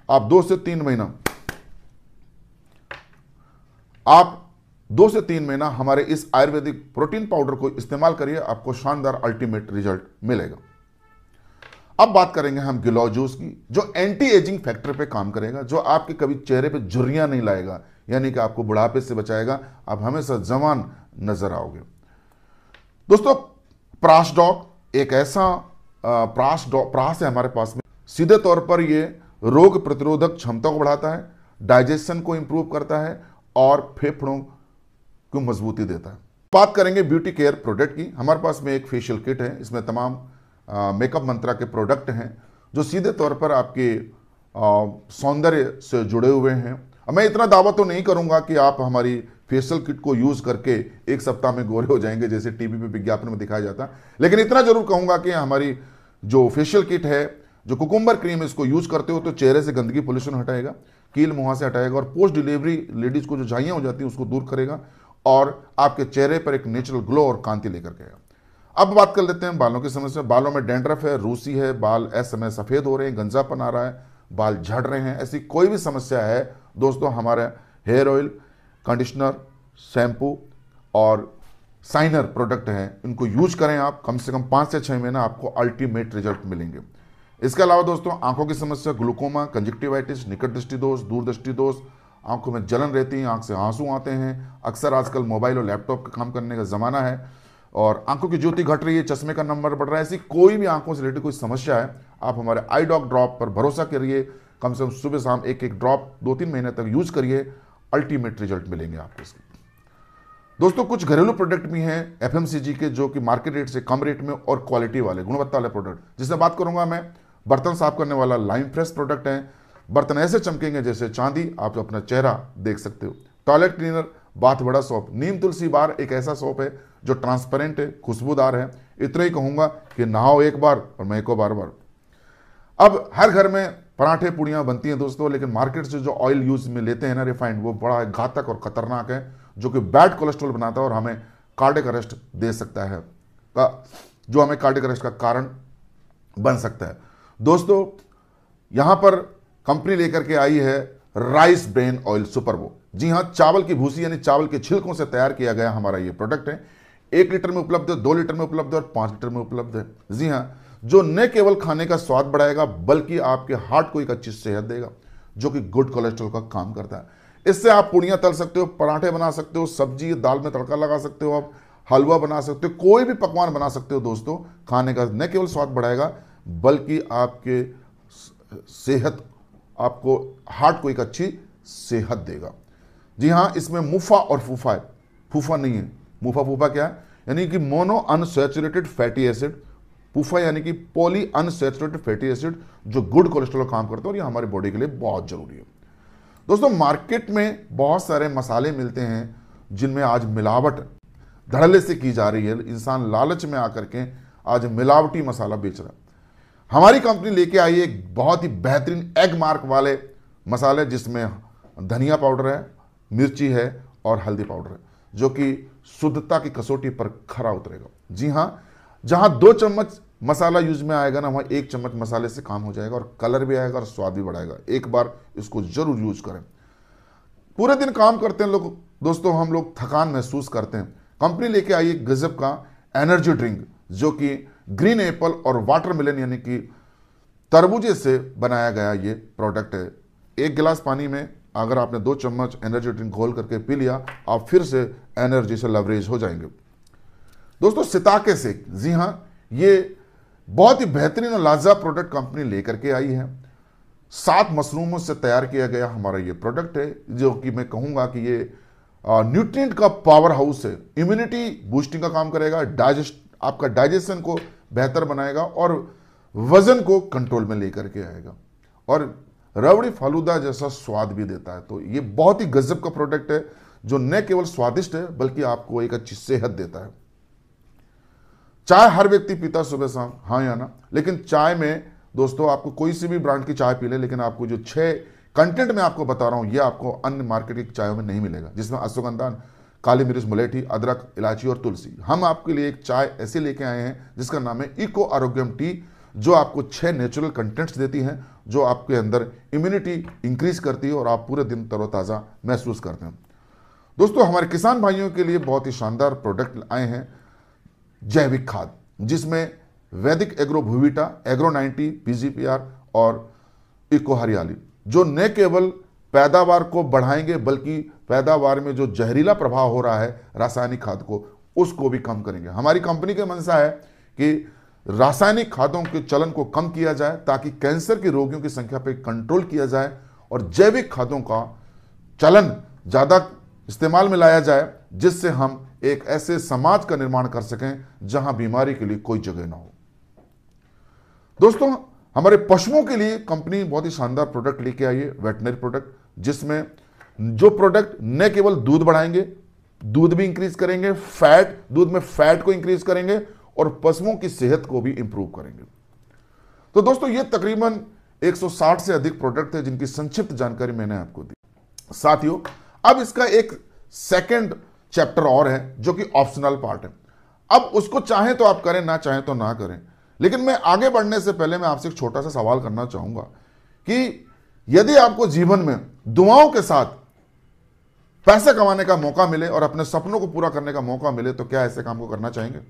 आप 2 से 3 महीना आप 2 से 3 महीना हमारे इस आयुर्वेदिक प्रोटीन पाउडर को इस्तेमाल करिए, आपको शानदार अल्टीमेट रिजल्ट मिलेगा। अब बात करेंगे हम गिलोय जूस की, जो एंटी एजिंग फैक्टर पे काम करेगा, जो आपके कभी चेहरे पे झुर्रियां नहीं लाएगा, यानी कि आपको बुढ़ापे से बचाएगा, आप हमेशा जवान नजर आओगे। दोस्तों प्रासडॉक एक ऐसा प्रास है हमारे पास में, सीधे तौर पर ये रोग प्रतिरोधक क्षमता को बढ़ाता है, डाइजेशन को इंप्रूव करता है और फेफड़ों को मजबूती देता है। बात करेंगे ब्यूटी केयर प्रोडक्ट की। हमारे पास में एक फेशियल किट है, इसमें तमाम मेकअप मंत्रा के प्रोडक्ट हैं जो सीधे तौर पर आपके सौंदर्य से जुड़े हुए हैं। मैं इतना दावा तो नहीं करूंगा कि आप हमारी फेशियल किट को यूज करके 1 सप्ताह में गोरे हो जाएंगे जैसे टीवी पे विज्ञापन में दिखाया जाता, लेकिन इतना जरूर कहूंगा कि हमारी जो फेशियल किट है, जो कुकुम्बर क्रीम, इसको यूज करते हो तो चेहरे से गंदगी, पोल्यूशन हटाएगा, कील मुहां से हटाएगा और पोस्ट डिलीवरी लेडीज को जो झाइयां हो जाती हैं उसको दूर करेगा और आपके चेहरे पर एक नेचुरल ग्लो और कांति लेकर के आएगा। अब बात कर लेते हैं बालों की समस्या। बालों में डैंड्रफ है, रूसी है, बाल इस समय सफेद हो रहे हैं, गंजापन आ रहा है, बाल झड़ रहे हैं, ऐसी कोई भी समस्या है दोस्तों, हमारे हेयर ऑयल, कंडीशनर, शैम्पू और साइनर प्रोडक्ट हैं, इनको यूज करें आप, कम से कम 5 से 6 महीना आपको अल्टीमेट रिजल्ट मिलेंगे। इसके अलावा दोस्तों आंखों की समस्या, ग्लूकोमा, कंजक्टिवाइटिस, निकट दृष्टि दोष, दूर दृष्टि दोष, आंखों में जलन रहती है, आंख से आंसू आते हैं, अक्सर आजकल मोबाइल और लैपटॉप का काम करने का जमाना है और आंखों की ज्योति घट रही है, चश्मे का नंबर बढ़ रहा है, ऐसी कोई भी आंखों से रिलेटेड कोई समस्या है, आप हमारे आई डॉग ड्रॉप पर भरोसा करिए, कम से कम सुबह शाम एक ड्रॉप 2-3 महीने तक यूज करिए, अल्टीमेट रिजल्ट मिलेंगे आपको इसके। दोस्तों कुछ घरेलू प्रोडक्ट भी हैं एफएमसीजी के, जो कि मार्केट रेट से कम रेट में और क्वालिटी वाले, गुणवत्ता वाले प्रोडक्ट, जिसमें बात करूंगा मैं बर्तन साफ करने वाला लाइम फ्रेश प्रोडक्ट है। बर्तन ऐसे चमकेंगे जैसे चांदी, आप अपना चेहरा देख सकते हो। टॉयलेट क्लीनर, बाथ बड़ा सोप, नीम तुलसी बार एक ऐसा सोप है जो ट्रांसपेरेंट है, खुशबूदार है। इतना ही कहूंगा कि नहाओ एक बार और महको बार बार। अब हर घर में पराठे पूड़ियां बनती हैं दोस्तों, लेकिन मार्केट से जो ऑयल यूज में लेते हैं ना रिफाइंड, वो बड़ा घातक और खतरनाक है, जो कि बैड कोलेस्ट्रॉल बनाता है और हमें कार्डियक अरेस्ट दे सकता है, जो हमें कार्डियक अरेस्ट का कारण बन सकता है। दोस्तों यहां पर कंपनी लेकर के आई है राइस ब्रेन ऑयल सुपरवो। जी हां, चावल की भूसी यानी चावल के छिलकों से तैयार किया गया हमारा ये प्रोडक्ट है। 1 लीटर में उपलब्ध है, 2 लीटर में उपलब्ध है और 5 लीटर में उपलब्ध है। जी हां, जो न केवल खाने का स्वाद बढ़ाएगा बल्कि आपके हार्ट को एक अच्छी सेहत देगा, जो कि गुड कोलेस्ट्रॉल का काम करता है। इससे आप पूड़ियां तल सकते हो, पराठे बना सकते हो, सब्जी दाल में तड़का लगा सकते हो, आप हलवा बना सकते हो, कोई भी पकवान बना सकते हो दोस्तों। खाने का न केवल स्वाद बढ़ाएगा बल्कि आपके सेहत, आपको हार्ट को एक अच्छी सेहत देगा। जी हाँ, इसमें मुफा और फूफा है, फूफा नहीं है। मुफा फूफा क्या है? यानी कि मोनो अनसैचुरेटेड फैटी एसिड, फूफा यानी कि पॉली अनसैचुरेटेड फैटी एसिड, जो गुड कोलेस्ट्रॉल का काम करता है और ये हमारी बॉडी के लिए बहुत जरूरी है। दोस्तों मार्केट में बहुत सारे मसाले मिलते हैं जिनमें आज मिलावट धड़ल्ले से की जा रही है, इंसान लालच में आकर के आज मिलावटी मसाला बेच रहा है। हमारी कंपनी लेके आई एक बहुत ही बेहतरीन एग मार्क वाले मसाले, जिसमें धनिया पाउडर है, मिर्ची है और हल्दी पाउडर है, जो कि शुद्धता की कसौटी पर खरा उतरेगा। जी हाँ, जहां 2 चम्मच मसाला यूज में आएगा ना, वहां 1 चम्मच मसाले से काम हो जाएगा और कलर भी आएगा और स्वाद भी बढ़ाएगा। एक बार इसको जरूर यूज करें। पूरे दिन काम करते हैं लोग दोस्तों, हम लोग थकान महसूस करते हैं। कंपनी लेके आई एक गजब का एनर्जी ड्रिंक, जो कि ग्रीन एप्पल और वाटरमेलन यानी कि तरबूजे से बनाया गया ये प्रोडक्ट है। 1 गिलास पानी में अगर आपने 2 चम्मच एनर्जी ड्रिंक घोल करके पी लिया, आप फिर से एनर्जी से लवरेज हो जाएंगे। दोस्तों सिताके सेक, जी हाँ, ये बहुत ही बेहतरीन और लाजवाब प्रोडक्ट कंपनी लेकर के आई है। 7 मशरूमों से तैयार किया गया हमारा ये प्रोडक्ट है, जो कि मैं कहूंगा कि ये न्यूट्रिएंट का पावर हाउस है। इम्यूनिटी बूस्टिंग का काम करेगा, आपका डाइजेशन को बेहतर बनाएगा और वजन को कंट्रोल में लेकर के आएगा और रबड़ी फालूदा जैसा स्वाद भी देता है। तो ये बहुत ही गजब का प्रोडक्ट है, जो न केवल स्वादिष्ट है बल्कि आपको एक अच्छी सेहत देता है। चाय हर व्यक्ति पीता सुबह शाम, हाँ या ना, लेकिन चाय में दोस्तों आपको कोई सी भी ब्रांड की चाय पी ले, लेकिन आपको जो 6 कंटेंट मैं आपको बता रहा हूं ये आपको अन्य मार्केट की चायों में नहीं मिलेगा, जिसमें अश्वगंधा, काली मिर्च, मुलेठी, अदरक, इलायची और तुलसी। हम आपके लिए एक चाय ऐसे लेके आए हैं जिसका नाम है इको आरोग्यम टी, जो आपको 6 नेचुरल कंटेंट्स देती हैं, जो आपके अंदर इम्यूनिटी इंक्रीज करती है और आप पूरे दिन तरोताज़ा महसूस करते हैं। दोस्तों हमारे किसान भाइयों के लिए बहुत ही शानदार प्रोडक्ट आए हैं, जैविक खाद, जिसमें वैदिक एग्रो भूविटा, एग्रो 90, पीजीपीआर और इको हरियाली, जो न केवल पैदावार को बढ़ाएंगे बल्कि पैदावार में जो जहरीला प्रभाव हो रहा है रासायनिक खाद को, उसको भी कम करेंगे। हमारी कंपनी की मंशा है कि रासायनिक खादों के चलन को कम किया जाए ताकि कैंसर के रोगियों की संख्या पर कंट्रोल किया जाए और जैविक खादों का चलन ज़्यादा इस्तेमाल में लाया जाए, जिससे हम एक ऐसे समाज का निर्माण कर सकें जहां बीमारी के लिए कोई जगह ना हो। दोस्तों हमारे पशुओं के लिए कंपनी बहुत ही शानदार प्रोडक्ट लेके आई है, वेटनरी प्रोडक्ट, जिसमें जो प्रोडक्ट न केवल दूध बढ़ाएंगे, दूध भी इंक्रीज करेंगे, फैट, दूध में फैट को इंक्रीज करेंगे और पशुओं की सेहत को भी इंप्रूव करेंगे। तो दोस्तों ये तकरीबन 160 से अधिक प्रोडक्ट थे जिनकी संक्षिप्त जानकारी मैंने आपको दी। साथियों अब इसका एक सेकंड चैप्टर और है जो कि ऑप्शनल पार्ट है। अब उसको चाहें तो आप करें, ना चाहें तो ना करें, लेकिन मैं आगे बढ़ने से पहले मैं आपसे एक छोटा सा सवाल करना चाहूंगा कि यदि आपको जीवन में दुआओं के साथ पैसे कमाने का मौका मिले और अपने सपनों को पूरा करने का मौका मिले तो क्या ऐसे काम को करना चाहेंगे?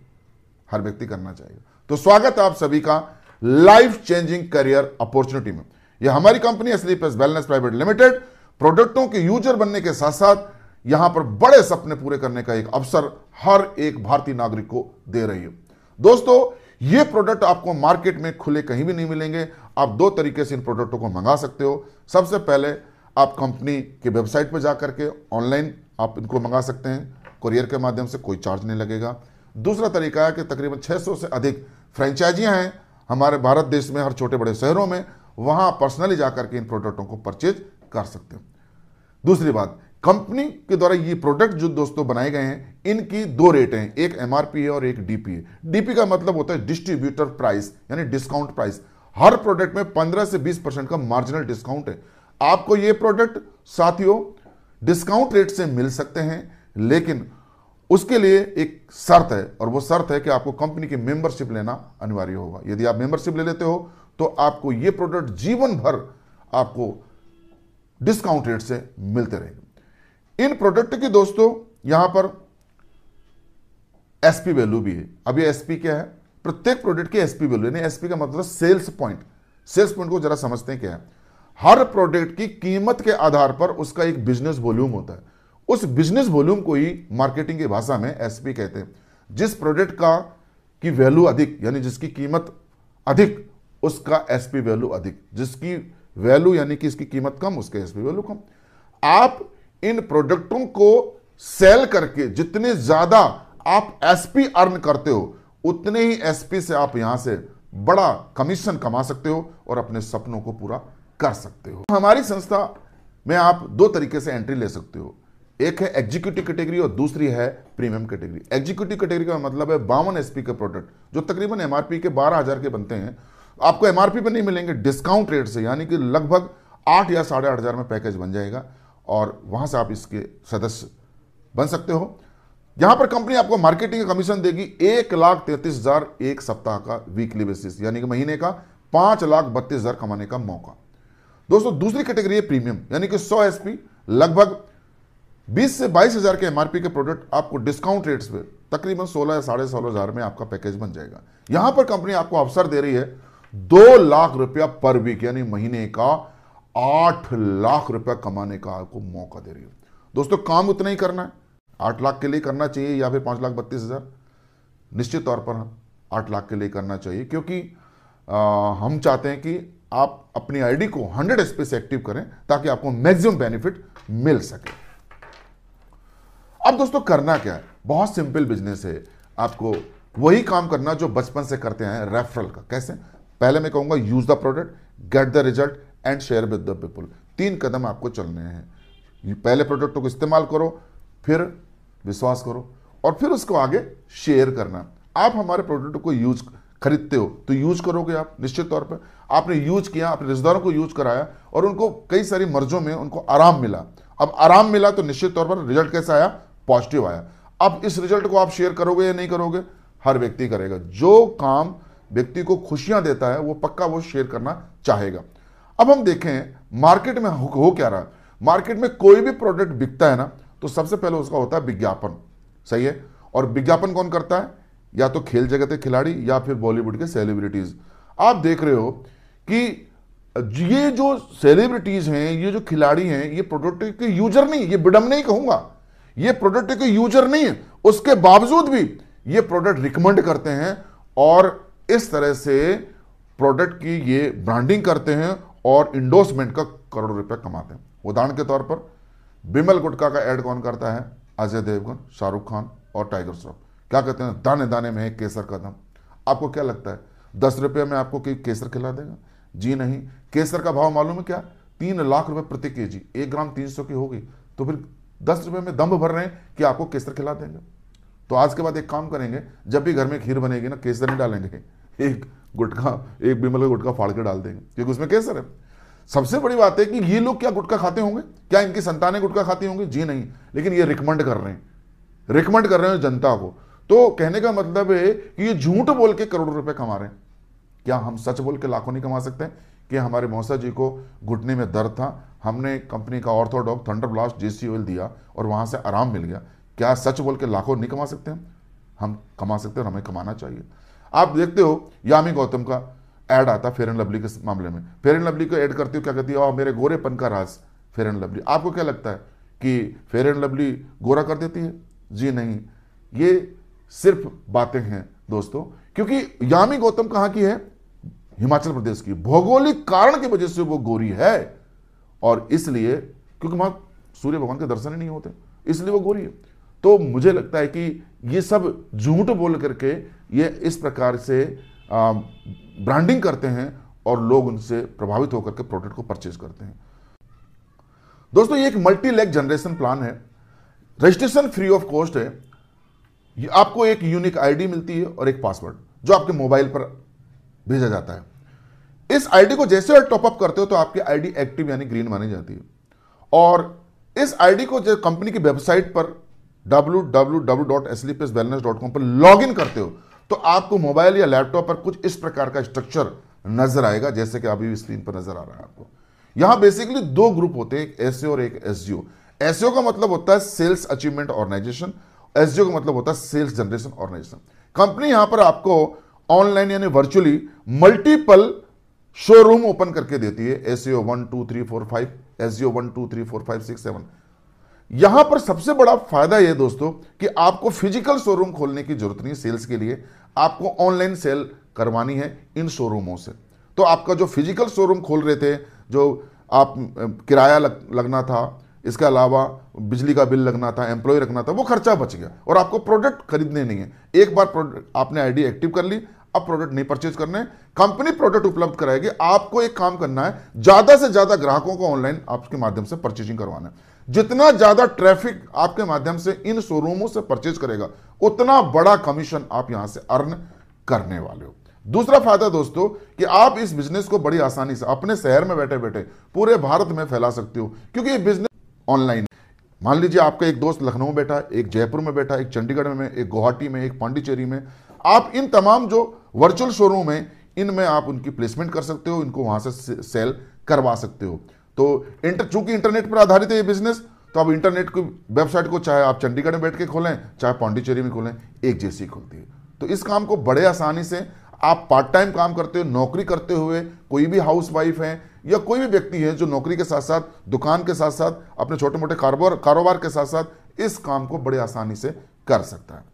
हर व्यक्ति करना चाहेगा। तो स्वागत है आप सभी का लाइफ चेंजिंग करियर अपॉर्चुनिटी में। यह हमारी company Sleepers wellness private limited प्रोडक्टों के यूजर बनने के साथ साथ यहां पर बड़े सपने पूरे करने का एक अवसर हर एक भारतीय नागरिक को दे रही है। दोस्तों ये प्रोडक्ट आपको मार्केट में खुले कहीं भी नहीं मिलेंगे। आप 2 तरीके से इन प्रोडक्टों को मंगा सकते हो। सबसे पहले आप कंपनी के वेबसाइट पर जाकर के ऑनलाइन आप इनको मंगा सकते हैं, कुरियर के माध्यम से, कोई चार्ज नहीं लगेगा। दूसरा तरीका है कि तकरीबन 600 से अधिक फ्रेंचाइजियां हैं हमारे भारत देश में, हर छोटे बड़े शहरों में, वहां पर्सनली जाकर के इन प्रोडक्टों को परचेज कर सकते हो। दूसरी बात, कंपनी के द्वारा ये प्रोडक्ट जो दोस्तों बनाए गए हैं, इनकी 2 रेट हैं, एक एमआरपी है और एक डीपी है। डीपी का मतलब होता है डिस्ट्रीब्यूटर प्राइस, यानी डिस्काउंट प्राइस। हर प्रोडक्ट में 15 से 20% का मार्जिनल डिस्काउंट है। आपको ये प्रोडक्ट साथियों डिस्काउंट रेट से मिल सकते हैं, लेकिन उसके लिए एक शर्त है और वो शर्त है कि आपको कंपनी की मेंबरशिप लेना अनिवार्य होगा। यदि आप मेंबरशिप ले लेते हो तो आपको ये प्रोडक्ट जीवन भर आपको डिस्काउंट रेट से मिलते रहेंगे। इन प्रोडक्ट की दोस्तों यहां पर एसपी वैल्यू भी है। अब ये एसपी क्या है? प्रत्येक प्रोडक्ट की एसपी वैल्यू, यानी एसपी का मतलब सेल्स पॉइंट। सेल्स पॉइंट को जरा समझते हैं क्या है। हर प्रोडक्ट की कीमत के आधार पर उसका एक बिजनेस वॉल्यूम होता है। उस बिजनेस वॉल्यूम को ही मार्केटिंग की भाषा में एसपी कहते हैं। जिस प्रोडक्ट का की वैल्यू अधिक, यानी जिसकी कीमत अधिक, उसका एसपी वैल्यू अधिक। जिसकी वैल्यू यानी कि इसकी कीमत कम, उसके एसपी वैल्यू कम। आप इन प्रोडक्टों को सेल करके जितने ज्यादा आप एसपी अर्न करते हो, उतने ही एसपी से आप यहां से बड़ा कमीशन कमा सकते हो और अपने सपनों को पूरा कर सकते हो। हमारी संस्था में आप 2 तरीके से एंट्री ले सकते हो। एक है एग्जीक्यूटिव कैटेगरी और दूसरी है प्रीमियम कैटेगरी। एग्जीक्यूटिव कैटेगरी का मतलब है 52 एसपी के प्रोडक्ट जो तकरीबन एमआरपी के 12,000 के बनते हैं। आपको एमआरपी पर नहीं मिलेंगे, डिस्काउंट रेट से, यानी कि लगभग 8 या 8,500 में पैकेज बन जाएगा और वहां से आप इसके सदस्य बन सकते हो। यहां पर कंपनी आपको मार्केटिंग का कमीशन देगी 1,33,000 एक सप्ताह का वीकली बेसिस, यानी कि महीने का 5,32,000 कमाने का मौका। दोस्तों दूसरी कैटेगरी है प्रीमियम, यानी कि 100 एसपी, लगभग 20 से 22,000 के एमआरपी के प्रोडक्ट आपको डिस्काउंट रेट्स पे तकरीबन 16 या 16,500 में आपका पैकेज बन जाएगा। यहां पर कंपनी आपको अवसर दे रही है 2 लाख रुपया पर वीक, यानी महीने का 8 लाख रुपया कमाने का आपको मौका दे रही है। दोस्तों काम उतना ही करना है, 8 लाख के लिए करना चाहिए या फिर 5,32,000? निश्चित तौर पर 8 लाख के लिए करना चाहिए, क्योंकि हम चाहते हैं कि आप अपनी आईडी को 100 एसपी से एक्टिव करें ताकि आपको मैक्सिमम बेनिफिट मिल सके। अब दोस्तों करना क्या है? बहुत सिंपल बिजनेस है। आपको वही काम करना जो बचपन से करते हैं, रेफरल का। कैसे? पहले मैं कहूंगा use the product, get the result and share with the people. 3 कदम आपको चलने हैं। पहले प्रोडक्टों को इस्तेमाल करो, फिर विश्वास करो और फिर उसको आगे शेयर करना। आप हमारे प्रोडक्ट को यूज खरीदते हो तो यूज करोगे आप, निश्चित तौर पर आपने यूज किया, अपने रिश्तेदारों को यूज कराया और उनको कई सारी मर्जों में उनको आराम मिला। अब आराम मिला तो निश्चित तौर पर रिजल्ट कैसा आया, पॉजिटिव आया। अब इस रिजल्ट को आप शेयर करोगे या नहीं करोगे, हर व्यक्ति करेगा। जो काम व्यक्ति को खुशियां देता है वो पक्का वो शेयर करना चाहेगा। अब हम देखें मार्केट में हो क्या रहा है। मार्केट में कोई भी प्रोडक्ट बिकता है ना तो सबसे पहले उसका होता है विज्ञापन, सही है। और विज्ञापन कौन करता है, या तो खेल जगत के खिलाड़ी या फिर बॉलीवुड के सेलिब्रिटीज। आप देख रहे हो कि ये जो सेलिब्रिटीज हैं, ये जो खिलाड़ी हैं, ये प्रोडक्ट के यूजर नहीं, ये विडम नहीं कहूंगा, ये प्रोडक्ट के यूजर नहीं है, उसके बावजूद भी ये प्रोडक्ट रिकमेंड करते हैं और इस तरह से प्रोडक्ट की ये ब्रांडिंग करते हैं और इंडोर्समेंट का करोड़ों रुपए कमाते हैं। उदाहरण के तौर पर बिमल गुटखा का ऐड कौन करता है, अजय देवगन, शाहरुख खान और टाइगर श्रॉफ। क्या कहते हैं, दाने दाने में है केसर का दम। आपको क्या लगता है 10 रुपये में आपको केसर खिला देगा? जी नहीं। केसर का भाव मालूम है क्या, 3 लाख रुपए प्रति केजी, 1 ग्राम 300 की होगी, तो फिर 10 रुपये में दम भर रहे हैं कि आपको केसर खिला देंगे। तो आज के बाद एक काम करेंगे, जब भी घर में खीर बनेगी ना, केसर नहीं डालेंगे, एक बिमल का गुटखा फाड़ के डाल देंगे, क्योंकि उसमें केसर है। सबसे बड़ी बात है कि ये लोग क्या गुटखा खाते होंगे, क्या इनकी संतानें गुटखा खाती होंगी? जी नहीं। लेकिन ये रिकमेंड कर रहे हैं जनता को। तो कहने का मतलब है कि ये झूठ बोल के करोड़ों रुपए कमा रहे हैं। क्या हम सच बोल के लाखों नहीं कमा सकते हैं? कि हमारे मौसा जी को घुटने में दर्द था, हमने कंपनी का ऑर्थोडॉक थंडर ब्लास्ट जेसी ऑयल दिया और वहां से आराम मिल गया। क्या सच बोल के लाखों नहीं कमा सकते हम कमा सकते हैं और हमें कमाना चाहिए। आप देखते हो यामी गौतम का ऐड आता फेयर एंड लवली के मामले में, फेयर एंड लवली को ऐड करती हो, क्या कहती है, और मेरे गोरेपन का राज फेयर एंड लवली। आपको क्या लगता है कि फेयर एंड लवली गोरा कर देती है? जी नहीं, ये सिर्फ बातें हैं दोस्तों। क्योंकि यामी गौतम कहां की है, हिमाचल प्रदेश की। भौगोलिक कारण की वजह से वो गोरी है और इसलिए क्योंकि वहां सूर्य भगवान के दर्शन ही नहीं होते, इसलिए वो गोरी है। तो मुझे लगता है कि ये सब झूठ बोल करके ये इस प्रकार से ब्रांडिंग करते हैं और लोग उनसे प्रभावित होकर के प्रोडक्ट को परचेज करते हैं। दोस्तों ये एक मल्टी लेग जनरेशन प्लान है, रजिस्ट्रेशन फ्री ऑफ कॉस्ट है। आपको एक यूनिक आईडी मिलती है और एक पासवर्ड जो आपके मोबाइल पर भेजा जाता है। इस आईडी को जैसे टॉपअप करते हो तो आपकी आईडी एक्टिव यानी ग्रीन मानी जाती है और इस आईडी को जो कंपनी की वेबसाइट पर www.sleepwellness.com पर लॉग इन करते हो तो आपको मोबाइल या लैपटॉप पर कुछ इस प्रकार का स्ट्रक्चर नजर आएगा, जैसे कि अभी स्क्रीन पर नजर आ रहा है आपको। यहां बेसिकली 2 ग्रुप होते हैं, एक एसईओ और एक एसजीओ। एसईओ का मतलब होता है सेल्स अचीवमेंट ऑर्गेनाइजेशन, एसजीओ का मतलब होता है सेल्स जनरेशन ऑर्गेनाइजेशन। कंपनी यहां पर आपको ऑनलाइन यानी वर्चुअली मल्टीपल शोरूम ओपन करके देती है, एसईओ 1 2 3 4 5, एसजीओ 1 2 3 4 5 6 7। यहां पर सबसे बड़ा फायदा यह दोस्तों कि आपको फिजिकल शोरूम खोलने की जरूरत नहीं सेल्स के लिए, आपको ऑनलाइन सेल करवानी है इन शोरूमों से। तो आपका जो फिजिकल शोरूम खोल रहे थे, जो आप किराया लगना था, इसके अलावा बिजली का बिल लगना था, एम्प्लॉय रखना था, वो खर्चा बच गया और आपको प्रोडक्ट खरीदने नहीं है। एक बार प्रोडक्ट आपने आईडी एक्टिव कर ली, अब प्रोडक्ट नहीं परचेज करने, कंपनी प्रोडक्ट उपलब्ध कराएगी। आपको एक काम करना है, ज्यादा से ज्यादा ग्राहकों को ऑनलाइन आपके माध्यम से परचेजिंग करवाना है। जितना ज्यादा ट्रैफिक आपके माध्यम से इन शोरूमों से परचेज करेगा उतना बड़ा कमीशन आप यहां से अर्न करने वाले हो। दूसरा फायदा दोस्तों कि आप इस बिजनेस को बड़ी आसानी से अपने शहर में बैठे बैठे पूरे भारत में फैला सकते हो, क्योंकि ये बिजनेस ऑनलाइन। मान लीजिए आपका एक दोस्त लखनऊ में बैठा है, एक जयपुर में बैठा है, एक चंडीगढ़ में, एक गुवाहाटी में, एक पांडिचेरी में। आप इन तमाम जो वर्चुअल शोरूम है इनमें आप उनकी प्लेसमेंट कर सकते हो, इनको वहां से सेल करवा सकते हो। तो चूंकि इंटरनेट पर आधारित है ये बिजनेस, तो अब इंटरनेट की वेबसाइट को चाहे आप चंडीगढ़ में बैठ के खोलें चाहे पांडिचेरी में खोलें, एक जैसी खुलती है। तो इस काम को बड़े आसानी से आप पार्ट टाइम काम करते हो, नौकरी करते हुए, कोई भी हाउस वाइफ है या कोई भी व्यक्ति है जो नौकरी के साथ साथ, दुकान के साथ साथ, अपने छोटे मोटे कारोबार के साथ साथ इस काम को बड़े आसानी से कर सकता है।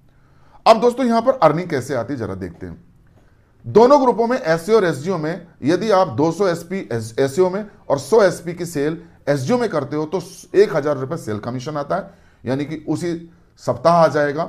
अब दोस्तों यहां पर अर्निंग कैसे आती है जरा देखते हैं। दोनों ग्रुपों में एसईओ और एसजीओ में यदि आप 200 एसपी एसईओ में और 100 एसपी की सेल एसजीओ में करते हो तो 1000 रुपए सेल कमीशन आता है, यानी कि उसी सप्ताह आ जाएगा,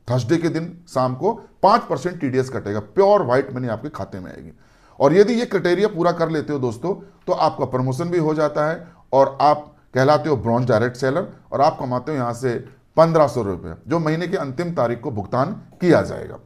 थर्सडे के दिन शाम को 5% टीडीएस कटेगा, प्योर व्हाइट मनी आपके खाते में आएगी। और यदि ये क्राइटेरिया पूरा कर लेते हो दोस्तों तो आपका प्रमोशन भी हो जाता है और आप कहलाते हो ब्रॉन्ज डायरेक्ट सेलर और आप कमाते हो यहां से 1500 रुपये, जो महीने की अंतिम तारीख को भुगतान किया जाएगा।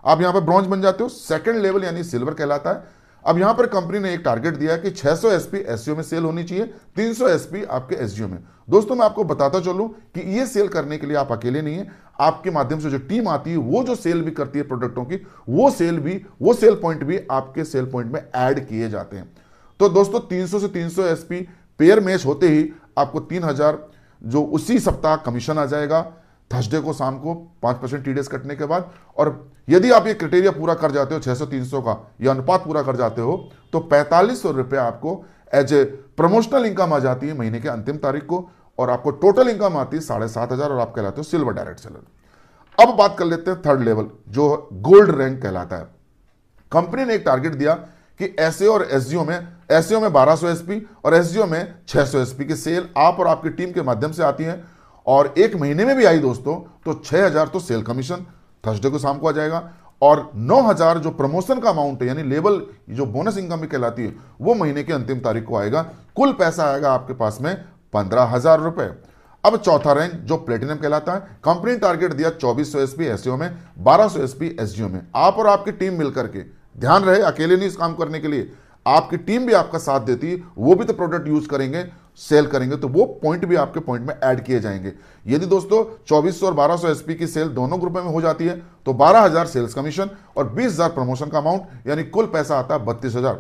आप यहां पर ब्रॉन्ज बन जाते हो। सेकंड लेवल यानी सिल्वर कहलाता है। अब यहां पर कंपनी ने एक टारगेट दिया है कि 600 एसपी एससीओ में सेल होनी चाहिए, 300 एसपी आपके एसजीओ में। दोस्तों मैं आपको बताता चलूं कि ये सेल करने के लिए आप अकेले नहीं है, आपके माध्यम से जो टीम आती है वो जो सेल भी करती है प्रोडक्टों की, वो सेल पॉइंट भी आपके सेल पॉइंट में ऐड किए जाते हैं। तो दोस्तों 300 से 300 एसपी पेयर मैच होते ही आपको 3000 जो उसी सप्ताह कमीशन आ जाएगा, थर्सडे को शाम को 5% टीडीएस कटने के बाद। और यदि आप ये क्राइटेरिया पूरा कर जाते हो 600-300 का, यह अनुपात पूरा कर जाते हो, तो 4500 रुपये आपको एज ए प्रमोशनल इनकम आ जाती है महीने के अंतिम तारीख को, और आपको टोटल इनकम आती है 7500 और आप कहलाते हो सिल्वर डायरेक्ट सेलर। अब बात कर लेते हैं थर्ड लेवल जो गोल्ड रैंक कहलाता है। कंपनी ने एक टारगेट दिया कि एसएओ और एसजीओ में 1200 एसपी और एसजीओ में 600 एसपी की सेल आप और आपकी टीम के माध्यम से आती है, और एक महीने में भी आई दोस्तों तो 6000 तो सेल कमीशन थर्सडे को शाम को आ जाएगा, और 9000 जो प्रमोशन का अमाउंट है यानी लेवल जो बोनस इनकम भी कहलाती है वो महीने की अंतिम तारीख को आएगा। कुल पैसा आएगा आपके पास में 15000 रुपए। अब चौथा रैंक जो प्लेटिनम कहलाता है। कंपनी ने टारगेट दिया 2400 एसपी एसईओ में, 1200 एसपी एसजीओ में। आप और आपकी टीम मिलकर के, ध्यान रहे अकेले नहीं इस काम करने के लिए, आपकी टीम भी आपका साथ देती है, वो भी तो प्रोडक्ट यूज करेंगे, सेल करेंगे, तो वो पॉइंट भी आपके पॉइंट में ऐड किए जाएंगे। यदि दोस्तों 2400 और 1200 एसपी की सेल दोनों ग्रुप में हो जाती है तो 12000 सेल्स कमीशन और 20000 प्रमोशन का अमाउंट, यानी कुल पैसा आता है 32000।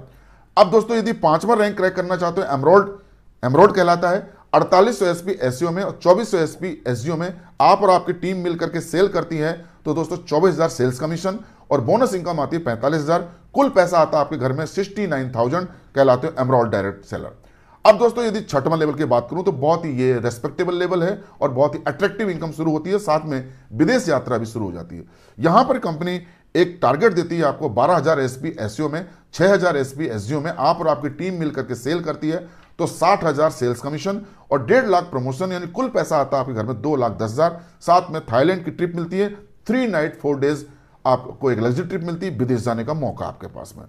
अब दोस्तों यदि पांचवा रैंक क्रैक करना चाहते हो, एमरोल्ड कहलाता है। 4800 एसपी एसईओ में और 2400 एसपी एसजीओ में आप और आपकी टीम मिलकर के सेल करती है तो दोस्तों 24000 सेल्स कमीशन और बोनस इनकम आती है 45000। कुल पैसा आता है आपके घर में 69000, कहलाते हो एमरोल्ड डायरेक्ट सेलर। अब दोस्तों यदि छठवां लेवल की बात करूं तो बहुत ही ये रेस्पेक्टेबल लेवल है और बहुत ही अट्रैक्टिव इनकम शुरू होती है, साथ में विदेश यात्रा भी शुरू हो जाती है। यहां पर कंपनी एक टारगेट देती है आपको 12000 एसपी एसईओ में, 6000 एसपी एसजीओ में। आप और आपकी टीम मिलकर के सेल करती है तो 60000 सेल्स कमीशन और 1.5 लाख प्रमोशन, यानी कुल पैसा आता है आपके घर में 2,10,000। साथ में थाईलैंड की ट्रिप मिलती है, 3 नाइट 4 डेज आपको एक लग्जरी ट्रिप मिलती है, विदेश जाने का मौका आपके पास में।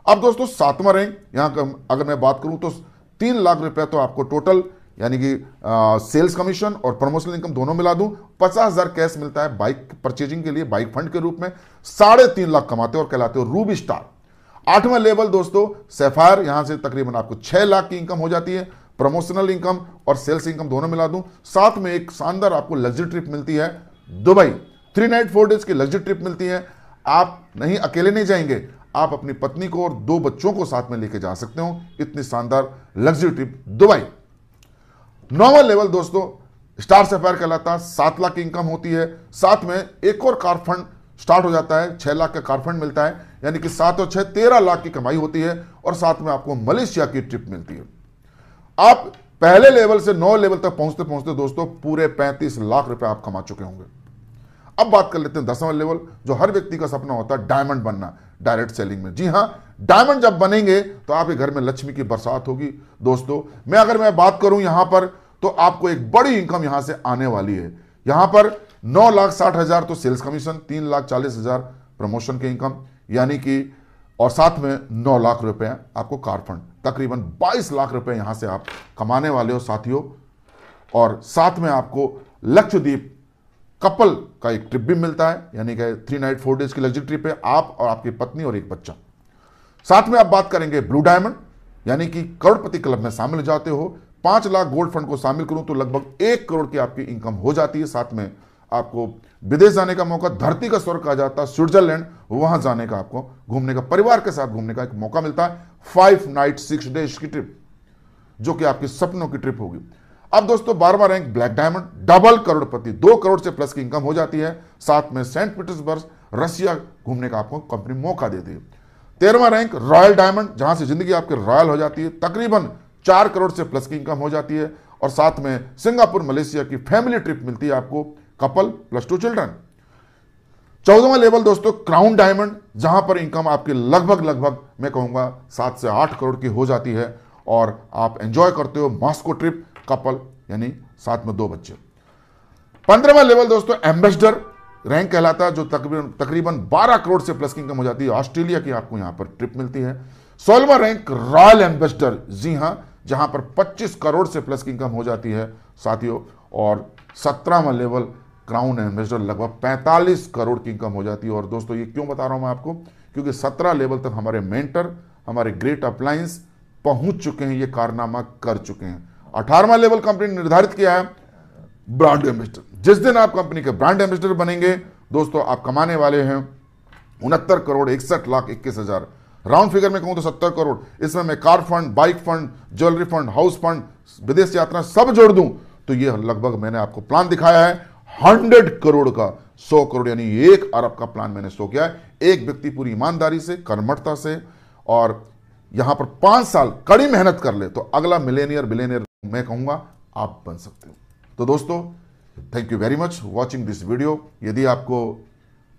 अब दोस्तों सातवां रैंक, यहां का अगर मैं बात करूं तो 3 लाख रुपए तो आपको टोटल, यानी कि सेल्स कमीशन और प्रमोशनल इनकम दोनों मिला दूं, 50,000 कैश मिलता है बाइक परचेजिंग के लिए, बाइक फंड के रूप में। 3.5 लाख कमाते हो और कहलाते हो रूबी स्टार। 8वां लेवल दोस्तों सैफायर, यहां से तकरीबन आपको 6 लाख की इनकम हो जाती है, प्रमोशनल इनकम और सेल्स इनकम दोनों मिला दूं। साथ में एक शानदार आपको लग्जरी ट्रिप मिलती है दुबई, 3 नाइट 4 डेज की लग्जरी ट्रिप मिलती है। आप नहीं अकेले नहीं जाएंगे, आप अपनी पत्नी को और 2 बच्चों को साथ में लेके जा सकते हो, इतनी शानदार लग्जरी ट्रिप दुबई। 9वां लेवल दोस्तों स्टार सैफायर कहलाता है, 7 लाख की इनकम होती है। साथ में एक और कार फंड स्टार्ट हो जाता है, 6 लाख का कार फंड मिलता है, यानी कि 7 और 6 13 लाख की कमाई होती है। और साथ में आपको मलेशिया की ट्रिप मिलती है। आप पहले लेवल से 9 लेवल तक पहुंचते पहुंचते दोस्तों पूरे 35 लाख रुपए आप कमा चुके होंगे। अब बात कर लेते हैं 10वां लेवल, जो हर व्यक्ति का सपना होता है, डायमंड बनना डायरेक्ट सेलिंग में। जी हां, डायमंड जब बनेंगे तो आपके घर में लक्ष्मी की बरसात होगी। दोस्तों अगर मैं बात करूं यहां पर, तो आपको एक बड़ी इनकम यहां से आने वाली है। यहां पर 9,60,000 तो सेल्स कमीशन, 3,40,000 प्रमोशन के इनकम, यानी कि, और साथ में 9 लाख रुपए आपको कार फंड, तकरीबन 22 लाख रुपए यहां से आप कमाने वाले हो साथियों। और साथ में आपको लक्षद्वीप कपल का एक ट्रिप भी मिलता है, यानी कि 3 नाइट 4 डेज की लग्जरी ट्रिप है, आप और आपकी पत्नी और एक बच्चा। साथ में आप बात करेंगे ब्लू डायमंड, यानी कि करोड़पति क्लब में शामिल हो जाते हो। 5 लाख गोल्ड फंड को शामिल करूं तो लगभग 1 करोड़ की आपकी इनकम हो जाती है। साथ में आपको विदेश जाने का मौका, धरती का स्वर्ग कहा जाता है स्विट्जरलैंड, वहां जाने का, आपको घूमने का, परिवार के साथ घूमने का एक मौका मिलता है। 5 नाइट 6 डेज की ट्रिप, जो कि आपकी सपनों की ट्रिप होगी। अब दोस्तों 12वां रैंक ब्लैक डायमंड, डबल करोड़पति, 2 करोड़ से प्लस की इनकम हो जाती है। साथ में सेंट पीटर्सबर्ग, रशिया घूमने का आपको कंपनी मौका देती है। 13वां रैंक रॉयल डायमंड, जहां से जिंदगी आपकी रॉयल हो जाती है, तकरीबन 4 करोड़ से प्लस की इनकम हो जाती है। और साथ में सिंगापुर मलेशिया की फैमिली ट्रिप मिलती है आपको, कपल प्लस 2 चिल्ड्रन। 14वां लेवल दोस्तों क्राउन डायमंड, जहां पर इनकम आपकी लगभग मैं कहूंगा 7 से 8 करोड़ की हो जाती है, और आप एंजॉय करते हो मॉस्को ट्रिप, कपल, यानी साथ में 2 बच्चे। 15वां लेवल दोस्तों एम्बेसडर रैंक कहलाता है, जो तकरीबन 12 करोड़ से प्लस की इनकम हो जाती है। ऑस्ट्रेलिया की आपको यहां पर ट्रिप मिलती है। 16वां रैंक रॉयल एम्बेसडर, जी हां, जहां पर 25 करोड़ से प्लस की इनकम हो जाती है साथियों, और 17वां लेवल क्राउन एम्बेसडर लगभग 45 करोड़ की इनकम हो जाती है। और दोस्तों ये क्यों बता रहा हूं मैं आपको, क्योंकि 17 लेवल तक हमारे मेंटर, हमारे ग्रेट अपलायंस पहुंच चुके हैं, ये कारनामा कर चुके हैं। 18वां लेवल कंपनी ने निर्धारित किया है ब्रांड एम्बेसडर। जिस दिन आप कंपनी के ब्रांड एम्बेसडर बनेंगे दोस्तों, आप कमाने वाले हैं 69 करोड़ 61 लाख 21 हजार। राउंड फिगर में कहूं तो 70 करोड़। इसमें मैं car fund, bike fund, jewellery fund, house fund, विदेश यात्रा सब जोड़ दूं तो ये लगभग मैंने आपको प्लान दिखाया है 100 करोड़ का, 100 करोड़ यानी 1 अरब का प्लान मैंने शो किया है। एक व्यक्ति पूरी ईमानदारी से, कर्मठता से और यहां पर 5 साल कड़ी मेहनत कर ले तो अगला मिलेनियर बिलेनियर मैं कहूंगा आप बन सकते हो। तो दोस्तों thank you very much watching this video. यदि आपको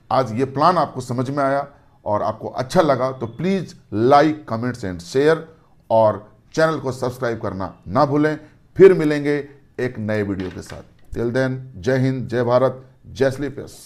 आज ये प्लान आपको समझ में आया और आपको अच्छा लगा तो please like, comments and share और चैनल को सब्सक्राइब करना ना भूलें। फिर मिलेंगे एक नए वीडियो के साथ। टिल देन जय हिंद, जय भारत, जय स्लीपर्स।